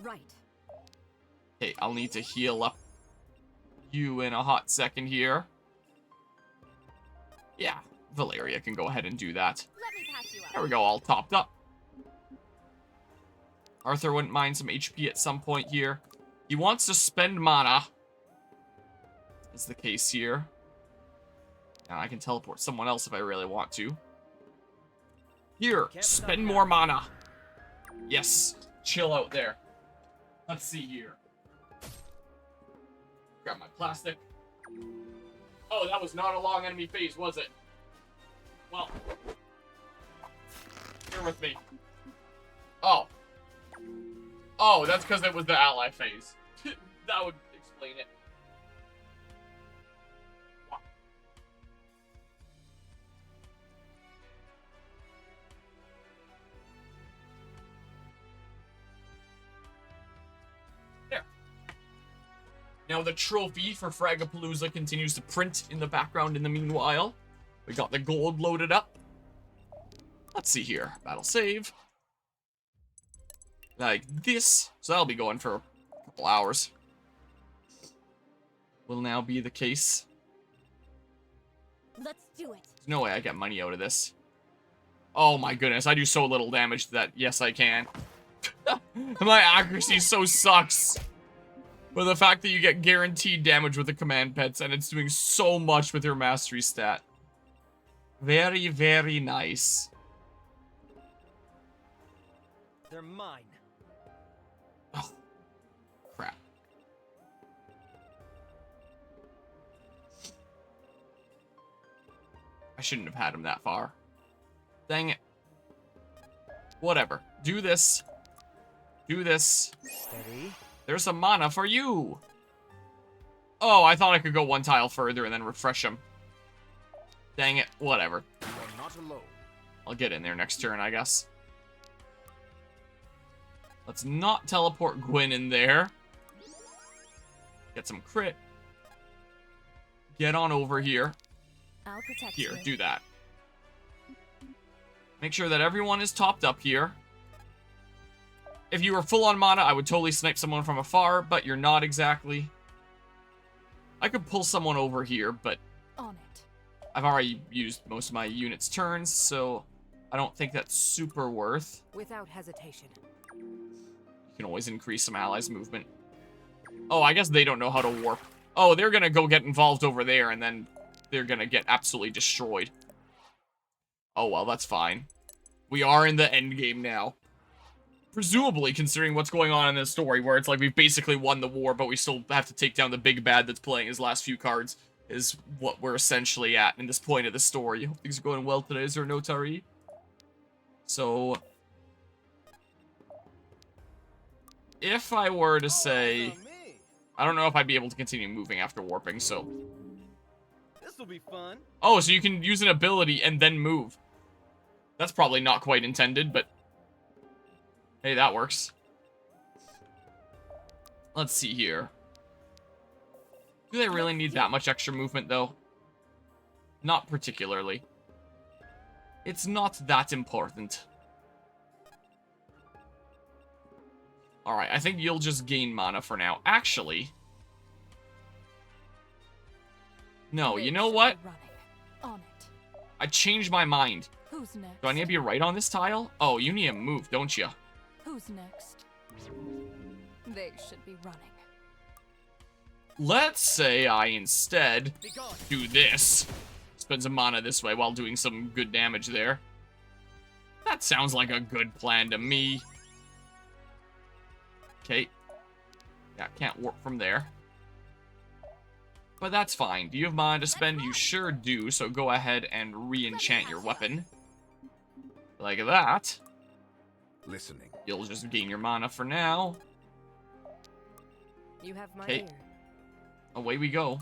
Speaker 10: Right.
Speaker 1: Okay, I'll need to heal up you in a hot second here. Yeah, Valeria can go ahead and do that. There we go, all topped up. Arthur wouldn't mind some HP at some point here. He wants to spend mana. Is the case here. Now I can teleport someone else if I really want to. Here, spend more mana. Yes, chill out there. Let's see here. Grab my plastic. Oh, that was not a long enemy phase, was it? Well, bear with me. Oh. Oh, that's because it was the ally phase. That would explain it. There. Now the trophy for Fragapalooza continues to print in the background in the meanwhile. We got the gold loaded up. Let's see here. Battle save. Like this. So that'll be going for a couple hours. Will now be the case.
Speaker 4: Let's do it.
Speaker 1: There's no way I get money out of this. Oh my goodness, I do so little damage that yes I can. My accuracy so sucks. But the fact that you get guaranteed damage with the command pets and it's doing so much with your mastery stat. Very, very nice.
Speaker 7: They're mine.
Speaker 1: Oh, crap. I shouldn't have had him that far. Dang it. Whatever. Do this. Do this.
Speaker 7: Steady.
Speaker 1: There's some mana for you. Oh, I thought I could go one tile further and then refresh them. Dang it. Whatever.
Speaker 8: You are not alone.
Speaker 1: I'll get in there next turn, I guess. Let's not teleport Gwyn in there. Get some crit. Get on over here.
Speaker 5: I'll protect
Speaker 1: Here,
Speaker 5: you.
Speaker 1: do that. Make sure that everyone is topped up here. If you were full on mana, I would totally snipe someone from afar, but you're not exactly. I could pull someone over here, but
Speaker 9: On it.
Speaker 1: I've already used most of my unit's turns, so I don't think that's super worth.
Speaker 10: Without hesitation.
Speaker 1: You can always increase some allies' movement. Oh, I guess they don't know how to warp. Oh, they're gonna go get involved over there, and then they're gonna get absolutely destroyed. Oh, well, that's fine. We are in the end game now. Presumably, considering what's going on in this story, where it's like we've basically won the war, but we still have to take down the big bad that's playing his last few cards, is what we're essentially at in this point of the story. Hope things are going well today, is there no Tari? So, if I were to say, I don't know if I'd be able to continue moving after warping, so.
Speaker 14: This'll be fun.
Speaker 1: Oh, so you can use an ability and then move. That's probably not quite intended, but hey, that works. Let's see here. Do they really need that much extra movement, though? Not particularly. It's not that important. Alright, I think you'll just gain mana for now. Actually... No, you know what?
Speaker 9: On it.
Speaker 1: I changed my mind.
Speaker 9: Who's next?
Speaker 1: Do I need to be right on this tile? Oh, you need to move, don't you?
Speaker 9: Who's next? They should be running.
Speaker 1: Let's say I instead do this. Spend some mana this way while doing some good damage there. That sounds like a good plan to me. Okay. Yeah, can't warp from there. But that's fine. Do you have mana to spend? You sure do, so go ahead and re-enchant your weapon. Like that.
Speaker 8: Listening.
Speaker 1: You'll just gain your mana for now.
Speaker 10: You have my
Speaker 1: Okay.
Speaker 10: ear.
Speaker 1: Away we go.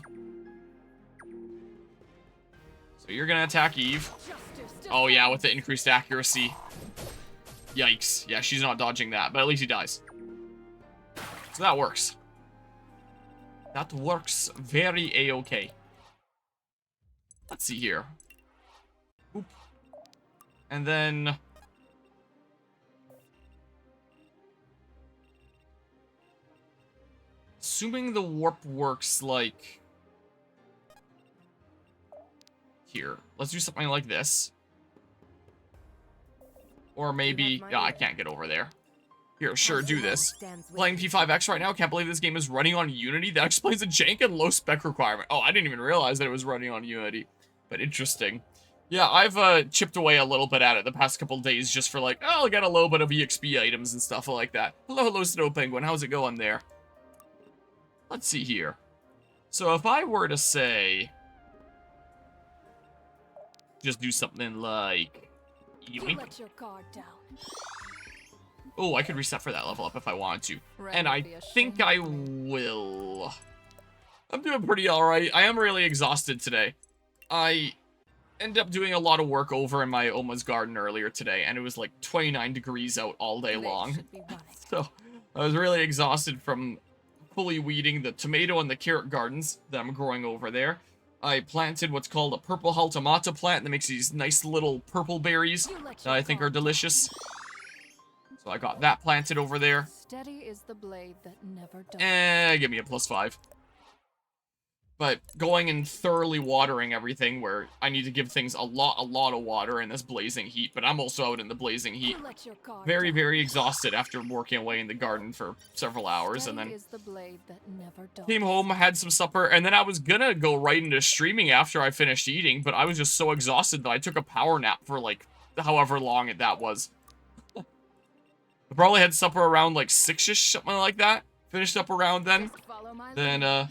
Speaker 1: So you're gonna attack Eve. Oh yeah, with the increased accuracy. Yikes. Yeah, she's not dodging that, but at least he dies. So that works. That works very a-okay. Let's see here. Oop. And then... Assuming the warp works like... Here. Let's do something like this. Or maybe... Yeah, I can't get over there. Here, sure, do this. Playing P5X right now. Can't believe this game is running on Unity. That explains the jank and low spec requirement. Oh, I didn't even realize that it was running on Unity. But interesting. Yeah, I've chipped away a little bit at it the past couple days just for like, oh, I'll get a little bit of EXP items and stuff like that. Hello, Snow Penguin. How's it going there? Let's see here. So if I were to say... Just do something like... Yoink.
Speaker 9: Let your guard down.
Speaker 1: Oh, I could reset for that level up if I wanted to.
Speaker 9: Ready
Speaker 1: And
Speaker 9: to
Speaker 1: I
Speaker 9: be
Speaker 1: think I will. I'm doing pretty alright. I am really exhausted today. I ended up doing a lot of work over in my Oma's garden earlier today, and it was like 29 degrees out all day long. So I was really exhausted from fully weeding the tomato and the carrot gardens that I'm growing over there. I planted what's called a purple haltomata plant that makes these nice little purple berries that I think are delicious. So I got that planted over there.
Speaker 9: Steady is the blade that never dies.
Speaker 1: Give me a +5. But going and thoroughly watering everything where I need to give things a lot of water in this blazing heat, but I'm also out in the blazing heat. Very, very exhausted after working away in the garden for several hours, and then came home, had some supper, and then I was gonna go right into streaming after I finished eating, but I was just so exhausted that I took a power nap for like however long that was. I probably had supper around like 6-ish, something like that. Finished up around then. Then,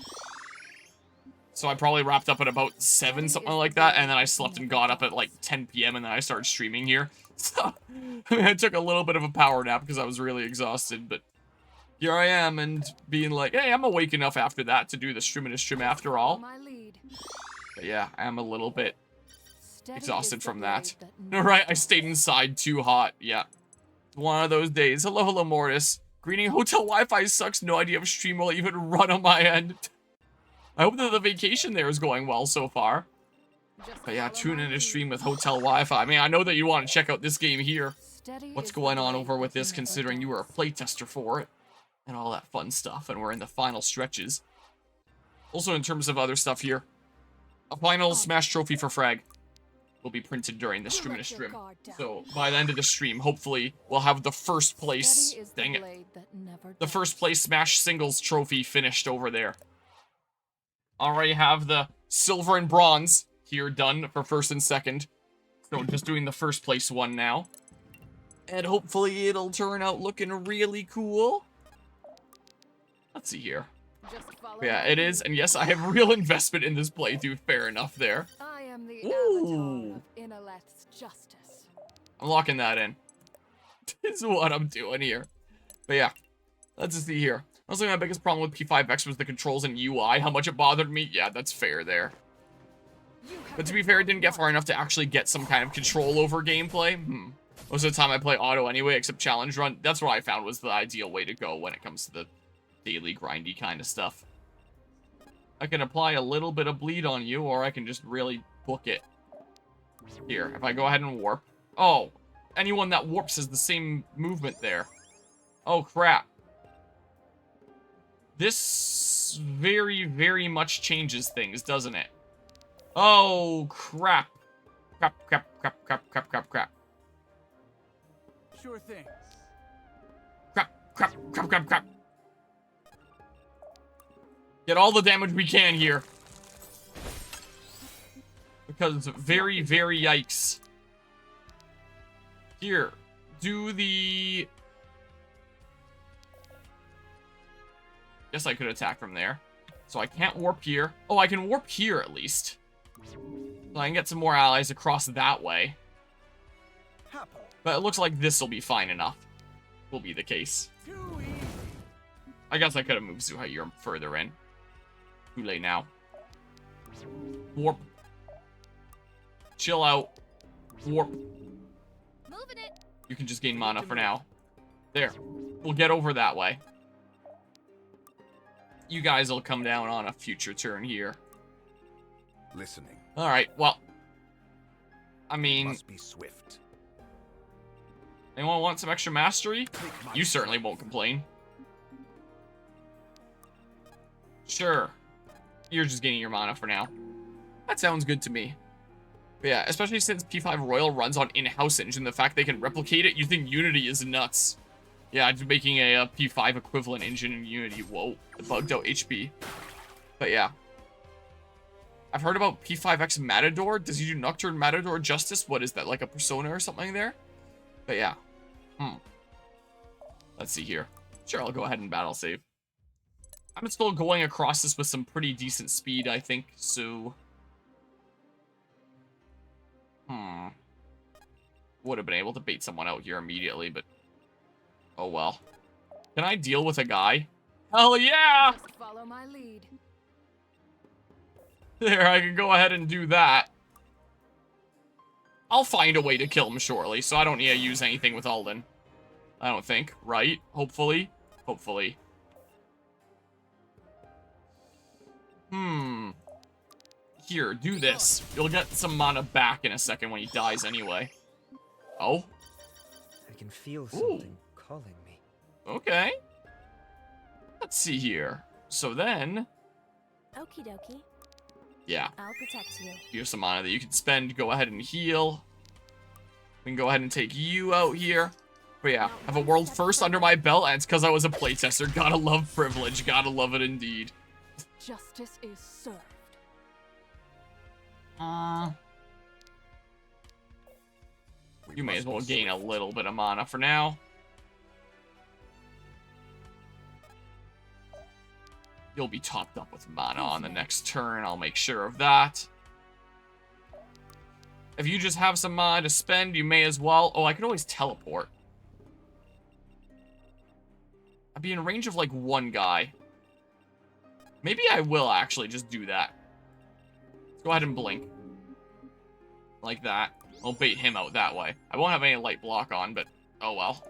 Speaker 1: so I probably wrapped up at about 7, something like that, and then I slept and got up at like 10 p.m. and then I started streaming here. So, I mean, I took a little bit of a power nap because I was really exhausted, but here I am and being like, hey, I'm awake enough after that to do the stream after all.
Speaker 9: My lead.
Speaker 1: But yeah, I am a little bit
Speaker 9: Steady
Speaker 1: exhausted
Speaker 9: is the
Speaker 1: from that.
Speaker 9: blade never
Speaker 1: Alright, I
Speaker 9: dulls.
Speaker 1: stayed inside too hot. Yeah. One of those days. Hello, hello, Mortis. Greeting. Hotel Wi-Fi sucks. No idea if stream will even run on my end. I hope that the vacation there is going well so far. But yeah, tune in to stream with hotel Wi-Fi. I mean, I know that you want to check out this game here.
Speaker 9: Steady
Speaker 1: What's
Speaker 9: is the
Speaker 1: going on
Speaker 9: blade
Speaker 1: over with
Speaker 9: that
Speaker 1: this,
Speaker 9: never
Speaker 1: considering you were a
Speaker 9: dulls.
Speaker 1: playtester for it. And all that fun stuff, and we're in the final stretches. Also, in terms of other stuff here, a final Smash trophy for Frag will be printed during the
Speaker 9: You
Speaker 1: stream
Speaker 9: let your guard down.
Speaker 1: So, by the end of the stream, hopefully, we'll have the first place,
Speaker 9: Steady is the
Speaker 1: dang it,
Speaker 9: blade that never
Speaker 1: the
Speaker 9: dulls.
Speaker 1: first place Smash singles trophy finished over there. Already have the silver and bronze here done for first and second. So just doing the first place one now. And hopefully it'll turn out looking really cool. Let's see here.
Speaker 9: Just follow
Speaker 1: Yeah,
Speaker 9: my
Speaker 1: it is.
Speaker 9: lead.
Speaker 1: And yes, I have real investment in this playthrough. Fair enough there.
Speaker 9: I am the
Speaker 1: Ooh.
Speaker 9: avatar of Inalet's justice.
Speaker 1: I'm locking that in. This is what I'm doing here. But yeah, let's just see here. Honestly, my biggest problem with P5X was the controls and UI. How much it bothered me. Yeah, that's fair there. But to be fair, it didn't get far enough to actually get some kind of control over gameplay. Most of the time I play auto anyway, except challenge run. That's what I found was the ideal way to go when it comes to the daily grindy kind of stuff. I can apply a little bit of bleed on you, or I can just really book it. Here, if I go ahead and warp. Oh, anyone that warps is the same movement there. Oh, crap. This very, very much changes things, doesn't it? Oh, crap. Crap, crap, crap, crap, crap, crap, crap.
Speaker 11: Sure thing.
Speaker 1: Crap, crap, crap, crap, crap. Get all the damage we can here. Because very, very yikes. Here, do the... Guess I could attack from there. So I can't warp here. Oh, I can warp here at least. So I can get some more allies across that way. But it looks like this will be fine enough. Will be the case. I guess I could have moved Zuhair further in. Too late now. Warp. Chill out. Warp.
Speaker 4: Moving it.
Speaker 1: You can just gain mana for now. There. We'll get over that way. You guys will come down on a future turn here.
Speaker 3: Listening.
Speaker 1: Alright, well. I mean...
Speaker 3: Must be swift.
Speaker 1: Anyone want some extra mastery? You certainly won't complain. Sure. You're just getting your mana for now. That sounds good to me. But yeah, especially since P5 Royal runs on in-house engine, the fact they can replicate it, you think Unity is nuts. Yeah, just making a P5 equivalent engine in Unity. Whoa, the bugged out HP. But yeah. I've heard about P5X Matador. Does he do Nocturne Matador justice? What is that, like a persona or something there? But yeah. Let's see here. Sure, I'll go ahead and battle save. I'm still going across this with some pretty decent speed, I think, so... Would have been able to bait someone out here immediately, but... Oh well. Can I deal with a guy? Hell yeah!
Speaker 9: Just follow my lead.
Speaker 1: There, I can go ahead and do that. I'll find a way to kill him shortly, so I don't need to use anything with Alden. I don't think, right? Hopefully. Hopefully. Here, do this. You'll get some mana back in a second when he dies anyway. Oh?
Speaker 7: I can feel something calling me.
Speaker 1: Okay. Let's see here. So then...
Speaker 5: Okie dokie.
Speaker 1: Yeah.
Speaker 5: I'll protect you.
Speaker 1: Here's some mana that you can spend. Go ahead and heal. We can go ahead and take you out here. But yeah, have a world first under my belt, and it's because I was a playtester. Gotta love privilege. Gotta love it indeed.
Speaker 9: Justice is served.
Speaker 1: You may as well gain a little bit of mana for now. You'll be topped up with mana on the next turn. I'll make sure of that. If you just have some mana to spend, you may as well... Oh, I can always teleport. I be in range of, like, one guy. Maybe I will actually just do that. Let's go ahead and blink. Like that. I'll bait him out that way. I won't have any light block on, but oh well.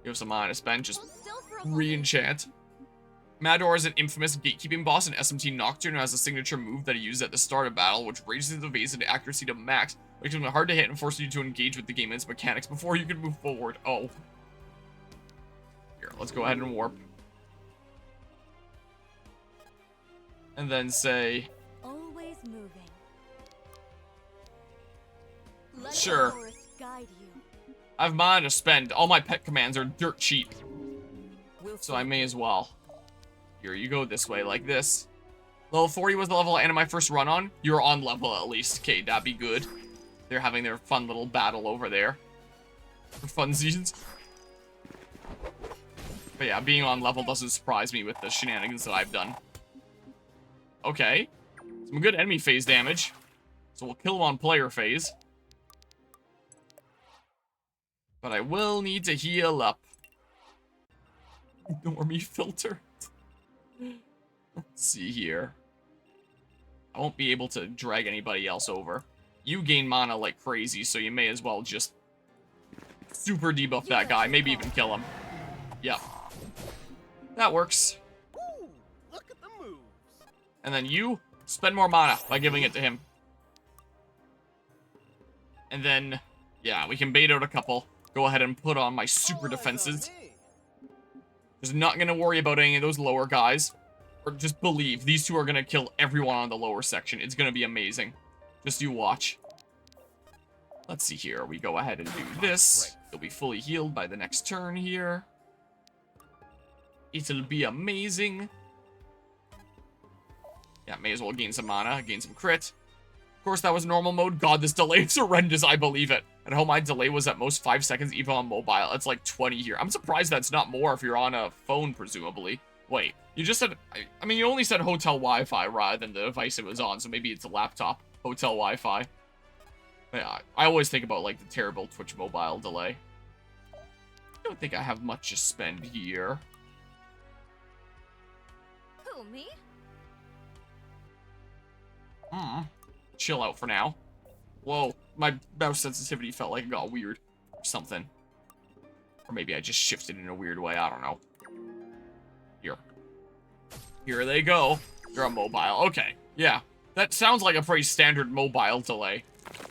Speaker 1: You have some mana to spend, just re-enchant. Mador is an infamous gatekeeping boss in SMT Nocturne who has a signature move that he uses at the start of battle, which raises the evasive accuracy to max, making it hard to hit and forces you to engage with the game and its mechanics before you can move forward. Oh. Here, let's go ahead and warp. And then say...
Speaker 4: Always moving.
Speaker 1: Sure. I have mana to spend. All my pet commands are dirt cheap. So I may as well. Here, you go this way, like this. Level 40 was the level I ended my first run on. You're on level at least. Okay, that'd be good. They're having their fun little battle over there. For funsies. But yeah, being on level doesn't surprise me with the shenanigans that I've done. Okay. Some good enemy phase damage. So we'll kill him on player phase. But I will need to heal up. Normie filter. Let's see here. I won't be able to drag anybody else over. You gain mana like crazy, so you may as well just super debuff that guy. Maybe even kill him. Yep. That works.
Speaker 14: Ooh, look at the moves.
Speaker 1: And then you spend more mana by giving it to him. And then, yeah, we can bait out a couple. Go ahead and put on my super defenses. Just not going to worry about any of those lower guys. Or just believe these two are going to kill everyone on the lower section. It's going to be amazing. Just you watch. Let's see here. We go ahead and do this. You'll be fully healed by the next turn here. It'll be amazing. Yeah, may as well gain some mana, gain some crit. Of course, that was normal mode. God, this delay is horrendous. I believe it. At home, my delay was at most 5 seconds, even on mobile. It's like 20 here. I'm surprised that's not more if you're on a phone, presumably. Wait, you just said... I mean, you only said hotel Wi-Fi rather than the device it was on, so maybe it's a laptop. Hotel Wi-Fi. Yeah, I always think about, like, the terrible Twitch mobile delay. I don't think I have much to spend here.
Speaker 4: Who, me?
Speaker 1: Chill out for now. Whoa, my mouse sensitivity felt like it got weird. Or something. Or maybe I just shifted in a weird way, I don't know. Here. Here they go. They're on mobile. Okay, yeah. That sounds like a pretty standard mobile delay.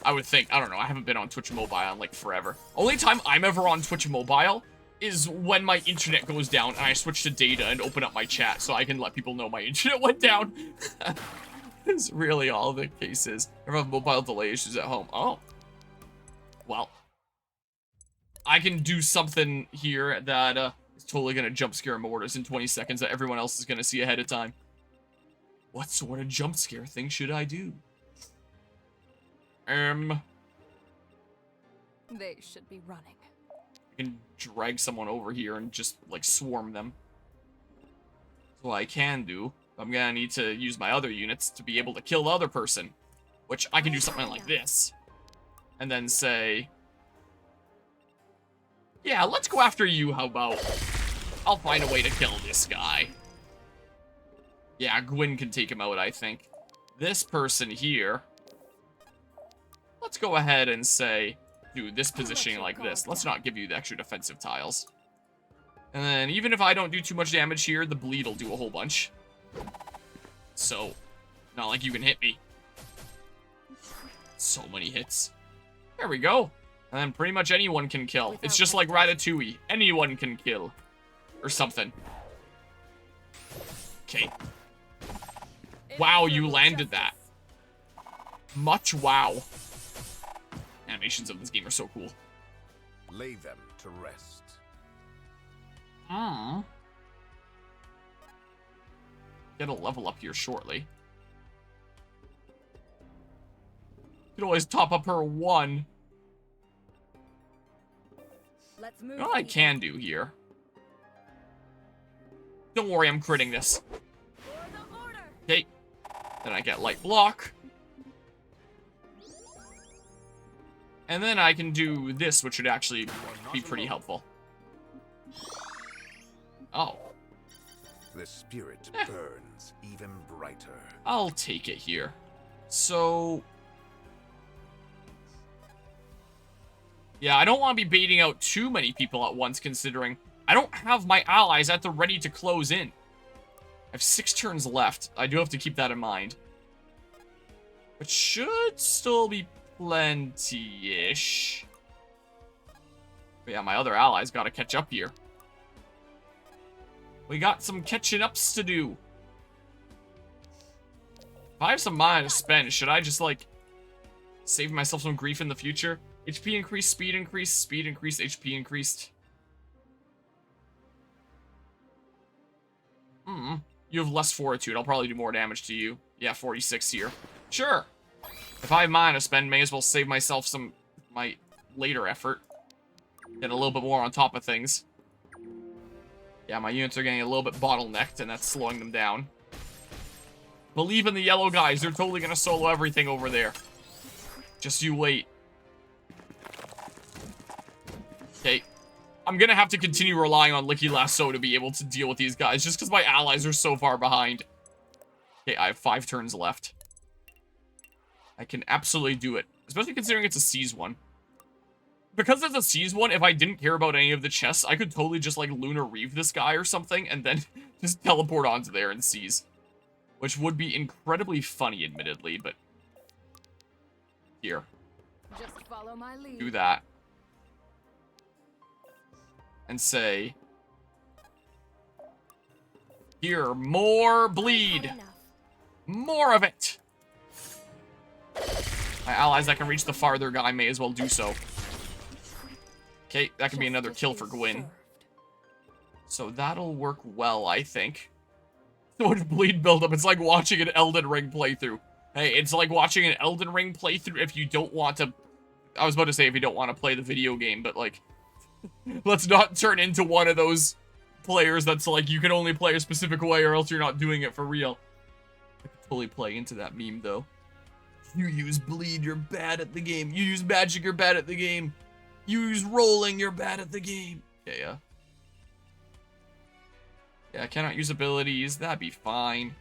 Speaker 1: I would think. I don't know, I haven't been on Twitch mobile in like forever. Only time I'm ever on Twitch mobile is when my internet goes down and I switch to data and open up my chat so I can let people know my internet went down. That's really all the case is. I have mobile delay issues at home. Oh. Well. I can do something here that is totally going to jump scare mortars in 20 seconds that everyone else is going to see ahead of time. What sort of jump scare thing should I do?
Speaker 9: They should be running.
Speaker 1: I can drag someone over here and just, like, swarm them. That's what I can do. I'm gonna need to use my other units to be able to kill the other person. Which, I can do something like this. And then say... Yeah, let's go after you, how about? I'll find a way to kill this guy. Yeah, Gwyn can take him out, I think. This person here... Let's go ahead and say... Do this positioning like this. Let's not give you the extra defensive tiles. And then, even if I don't do too much damage here, the bleed will do a whole bunch. So, not like you can hit me. So many hits. There we go. And then pretty much anyone can kill. It's just like Ratatouille. Anyone can kill. Or something. Okay. Wow, you landed that. Much wow. Animations of this game are so cool.
Speaker 8: Lay them to rest.
Speaker 1: Get a level up here shortly. You can always top up her 1.
Speaker 4: Let's move.
Speaker 1: You know what I can do here? Don't worry, I'm critting this. Okay. Then I get light block. And then I can do this, which would actually be pretty helpful. Oh.
Speaker 15: The spirit burns even brighter.
Speaker 1: I'll take it here. So... yeah, I don't want to be baiting out too many people at once, considering I don't have my allies at the ready to close in. I have 6 turns left. I do have to keep that in mind. But should still be plenty-ish. But yeah, my other allies gotta catch up here. We got some catching ups to do. If I have some mana to spend, should I just, like, save myself some grief in the future? HP increased, speed increased, HP increased. You have less fortitude. I'll probably do more damage to you. Yeah, 46 here. Sure. If I have mana to spend, may as well save myself my later effort. Get a little bit more on top of things. Yeah, my units are getting a little bit bottlenecked, and that's slowing them down. Believe in the yellow guys. They're totally going to solo everything over there. Just you wait. Okay. I'm going to have to continue relying on Licky Lasso to be able to deal with these guys, just because my allies are so far behind. Okay, I have 5 turns left. I can absolutely do it, especially considering it's a Seize one. Because it's a Seize one, if I didn't care about any of the chests, I could totally just, like, Lunar Reeve this guy or something, and then just teleport onto there and seize. Which would be incredibly funny, admittedly, but... here.
Speaker 9: Just follow my lead.
Speaker 1: Do that. And say... here, more bleed! More of it! My allies that can reach the farther guy may as well do so. Okay, that could be another kill for Gwyn. So that'll work well, I think. So much bleed buildup. It's like watching an Elden Ring playthrough. Hey, it's like watching an Elden Ring playthrough if you don't want to... I was about to say if you don't want to play the video game, but like... let's not turn into one of those players that's like, you can only play a specific way or else you're not doing it for real. I could totally play into that meme, though. You use bleed, you're bad at the game. You use magic, you're bad at the game. You use rolling, you're bad at the game. Yeah. Yeah, I cannot use abilities. That'd be fine.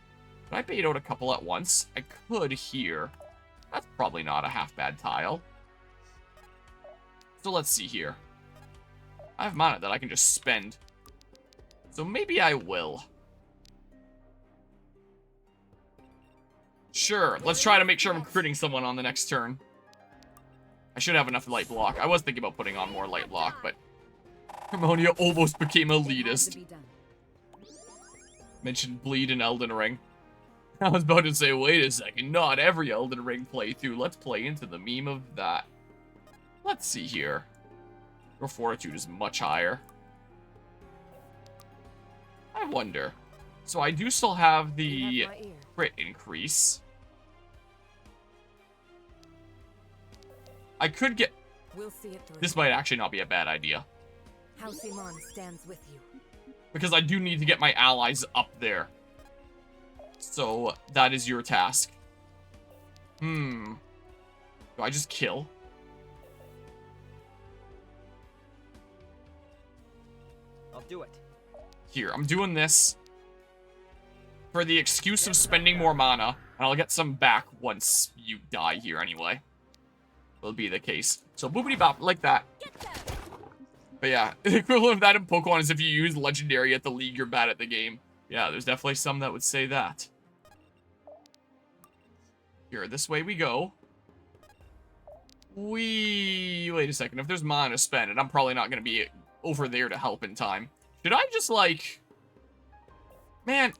Speaker 1: Could I bait out a couple at once? I could here. That's probably not a half bad tile. So let's see here. I have mana that I can just spend. So maybe I will. Sure, let's try to make sure I'm critting someone on the next turn. I should have enough light block. I was thinking about putting on more light block, but... Harmonia almost became elitist. Mentioned bleed in Elden Ring. I was about to say, wait a second, not every Elden Ring playthrough. Let's play into the meme of that. Let's see here. Your fortitude is much higher. I wonder. So I do still have the crit increase. I could get...
Speaker 5: We'll see it through.
Speaker 1: This might actually not be a bad idea.
Speaker 5: House Iman stands with you.
Speaker 1: Because I do need to get my allies up there. So, that is your task. Do I just kill?
Speaker 7: I'll do it.
Speaker 1: Here, I'm doing this for the excuse of spending more mana, and I'll get some back once you die here anyway. Will be the case. So boopity bop, like that. But yeah, the equivalent of that in Pokemon is if you use Legendary at the League, you're bad at the game. Yeah, there's definitely some that would say that. Here, this way we go. Wait a second. If there's mana to spend, and I'm probably not going to be over there to help in time. Should I just, like... man,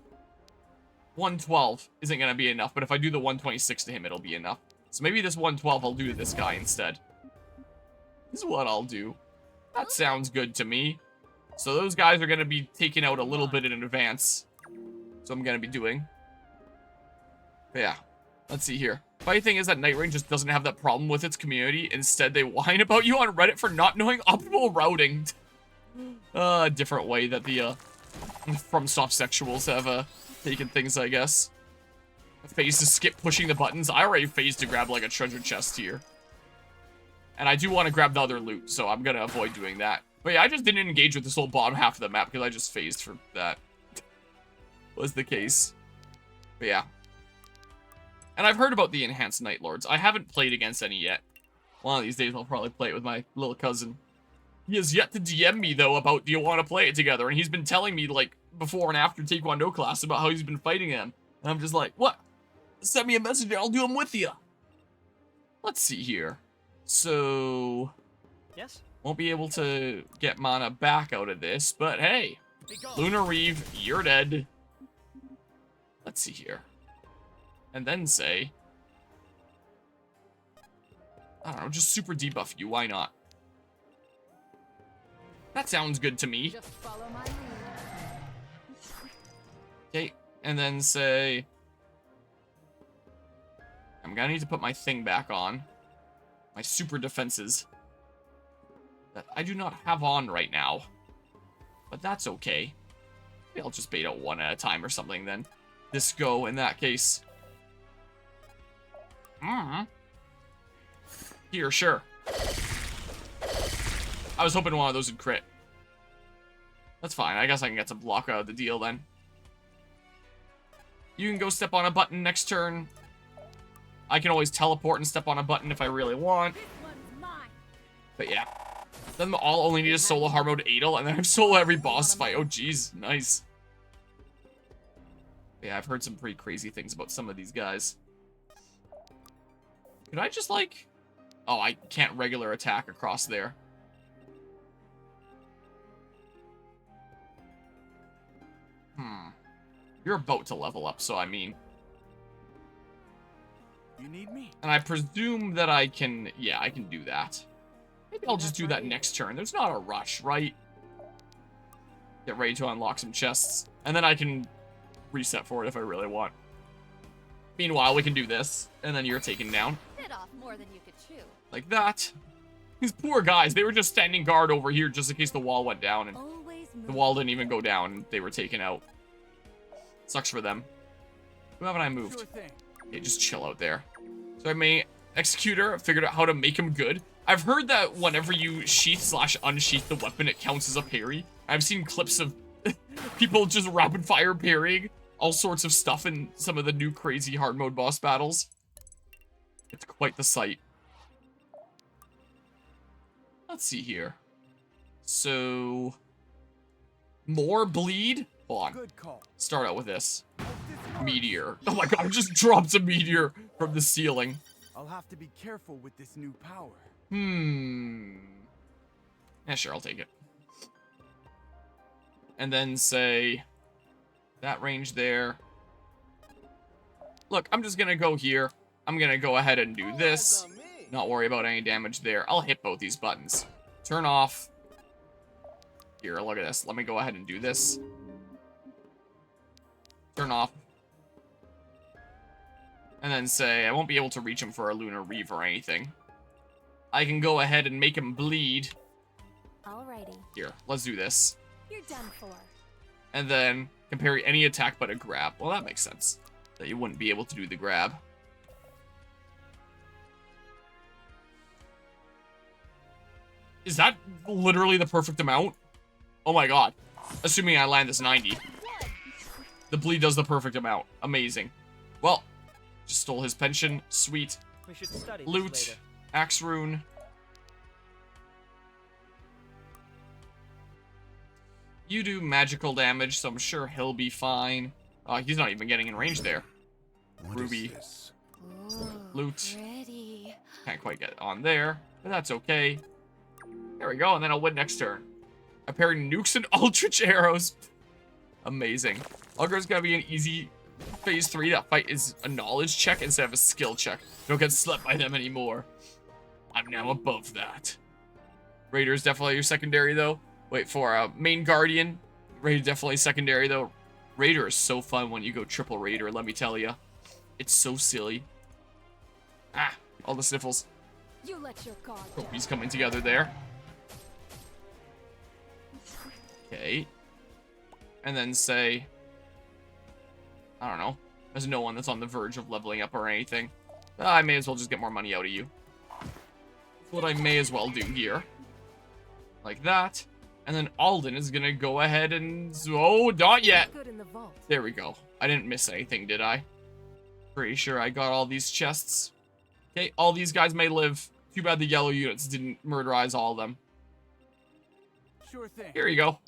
Speaker 1: 112 isn't going to be enough, but if I do the 126 to him, it'll be enough. So maybe this 112 I'll do to this guy instead. This is what I'll do. That sounds good to me. So those guys are going to be taken out a little bit in advance. So I'm going to be doing. But yeah, let's see here. Funny thing is that Night Rain just doesn't have that problem with its community. Instead, they whine about you on Reddit for not knowing optimal routing. A different way that the FromSoft sexuals have taken things, I guess. Phase to skip pushing the buttons. I already phased to grab like a treasure chest here. And I do want to grab the other loot, so I'm going to avoid doing that. But yeah, I just didn't engage with this whole bottom half of the map because I just phased for that. Was the case. But yeah. And I've heard about the Enhanced Night Lords. I haven't played against any yet. One of these days I'll probably play it with my little cousin. He has yet to DM me, though, about do you want to play it together? And he's been telling me, like, before and after Taekwondo class about how he's been fighting him. And I'm just like, what? Send me a message and I'll do them with you. Let's see here. So...
Speaker 16: Yes?
Speaker 1: Won't be able to get mana back out of this, but hey. Lunar Reeve, you're dead. Let's see here. And then say... I don't know, just super debuff you, why not? That sounds good to me.
Speaker 9: Just follow my lead.
Speaker 1: Okay, and then say... I'm gonna need to put my thing back on. My super defenses. That I do not have on right now. But that's okay. Maybe I'll just bait out one at a time or something then. This go in that case. Here, sure. I was hoping one of those would crit. That's fine. I guess I can get some block out of the deal then. You can go step on a button next turn. I can always teleport and step on a button if I really want. But yeah. Then I'll only need a solo hard mode Adel, and then I have solo every boss fight. Oh, jeez. Nice. Yeah, I've heard some pretty crazy things about some of these guys. Could I just, like... Oh, I can't regular attack across there. You're about to level up, so I mean...
Speaker 11: You need me?
Speaker 1: And I presume that I can... Yeah, I can do that. Maybe I'll just do that next turn. There's not a rush, right? Get ready to unlock some chests. And then I can reset for it if I really want. Meanwhile, we can do this. And then you're taken down.
Speaker 4: Bit off more than you could chew.
Speaker 1: Like that. These poor guys, they were just standing guard over here just in case the wall went down. And the wall didn't even go down. And they were taken out. Sucks for them. Who haven't I moved?
Speaker 11: Sure thing.
Speaker 1: Okay, just chill out there. So I may Executor figured out how to make him good. I've heard that whenever you sheath/unsheath the weapon, it counts as a parry. I've seen clips of people just rapid fire parrying all sorts of stuff in some of the new crazy hard mode boss battles. It's quite the sight. Let's see here. So, more bleed? Hold on.
Speaker 11: Good call.
Speaker 1: Start out with this. Meteor. Oh my god, I just dropped a meteor from the ceiling.
Speaker 11: I'll have to be careful with this new power.
Speaker 1: Yeah, sure, I'll take it. And then say that range there. Look, I'm just gonna go here. I'm gonna go ahead and do this. Not worry about any damage there. I'll hit both these buttons. Turn off. Here, look at this. Let me go ahead and do this. Turn off. And then say, I won't be able to reach him for a Lunar Reeve or anything. I can go ahead and make him bleed.
Speaker 5: Alrighty.
Speaker 1: Here, let's do this.
Speaker 5: You're done for.
Speaker 1: And then compare any attack but a grab. Well, that makes sense. That you wouldn't be able to do the grab. Is that literally the perfect amount? Oh my god. Assuming I land this 90. The bleed does the perfect amount. Amazing. Well, just stole his pension. Sweet.
Speaker 16: We should study
Speaker 1: Loot.
Speaker 16: this later.
Speaker 1: Axe rune. You do magical damage, so I'm sure he'll be fine. He's not even getting in range there.
Speaker 15: What
Speaker 1: Ruby.
Speaker 15: is this?
Speaker 1: Loot.
Speaker 5: Ready.
Speaker 1: Can't quite get on there, but that's okay. There we go, and then I'll win next turn. I parry nukes and Aldrich arrows. Amazing. Ulgra's gonna be an easy phase 3. That fight is a knowledge check instead of a skill check. Don't get slept by them anymore. I'm now above that. Raider is definitely your secondary, though. Wait, for main Guardian. Raider definitely secondary, though. Raider is so fun when you go triple Raider, let me tell you. It's so silly. Ah, all the sniffles.
Speaker 9: You let your guard down.
Speaker 1: Trophies coming together there. Okay. And then say... I don't know. There's no one that's on the verge of leveling up or anything. I may as well just get more money out of you. That's what I may as well do here. Like that. And then Alden is gonna go ahead and... Oh, not yet!
Speaker 5: Good in the vault.
Speaker 1: There we go. I didn't miss anything, did I? Pretty sure I got all these chests. Okay, all these guys may live. Too bad the yellow units didn't murderize all of them.
Speaker 11: Sure thing.
Speaker 1: Here you go.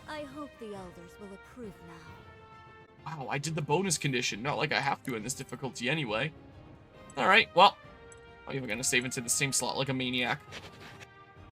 Speaker 16: I hope the elders will approve now.
Speaker 1: Wow, I did the bonus condition. Not like I have to in this difficulty anyway. Alright, well. I'm even gonna save into the same slot like a maniac.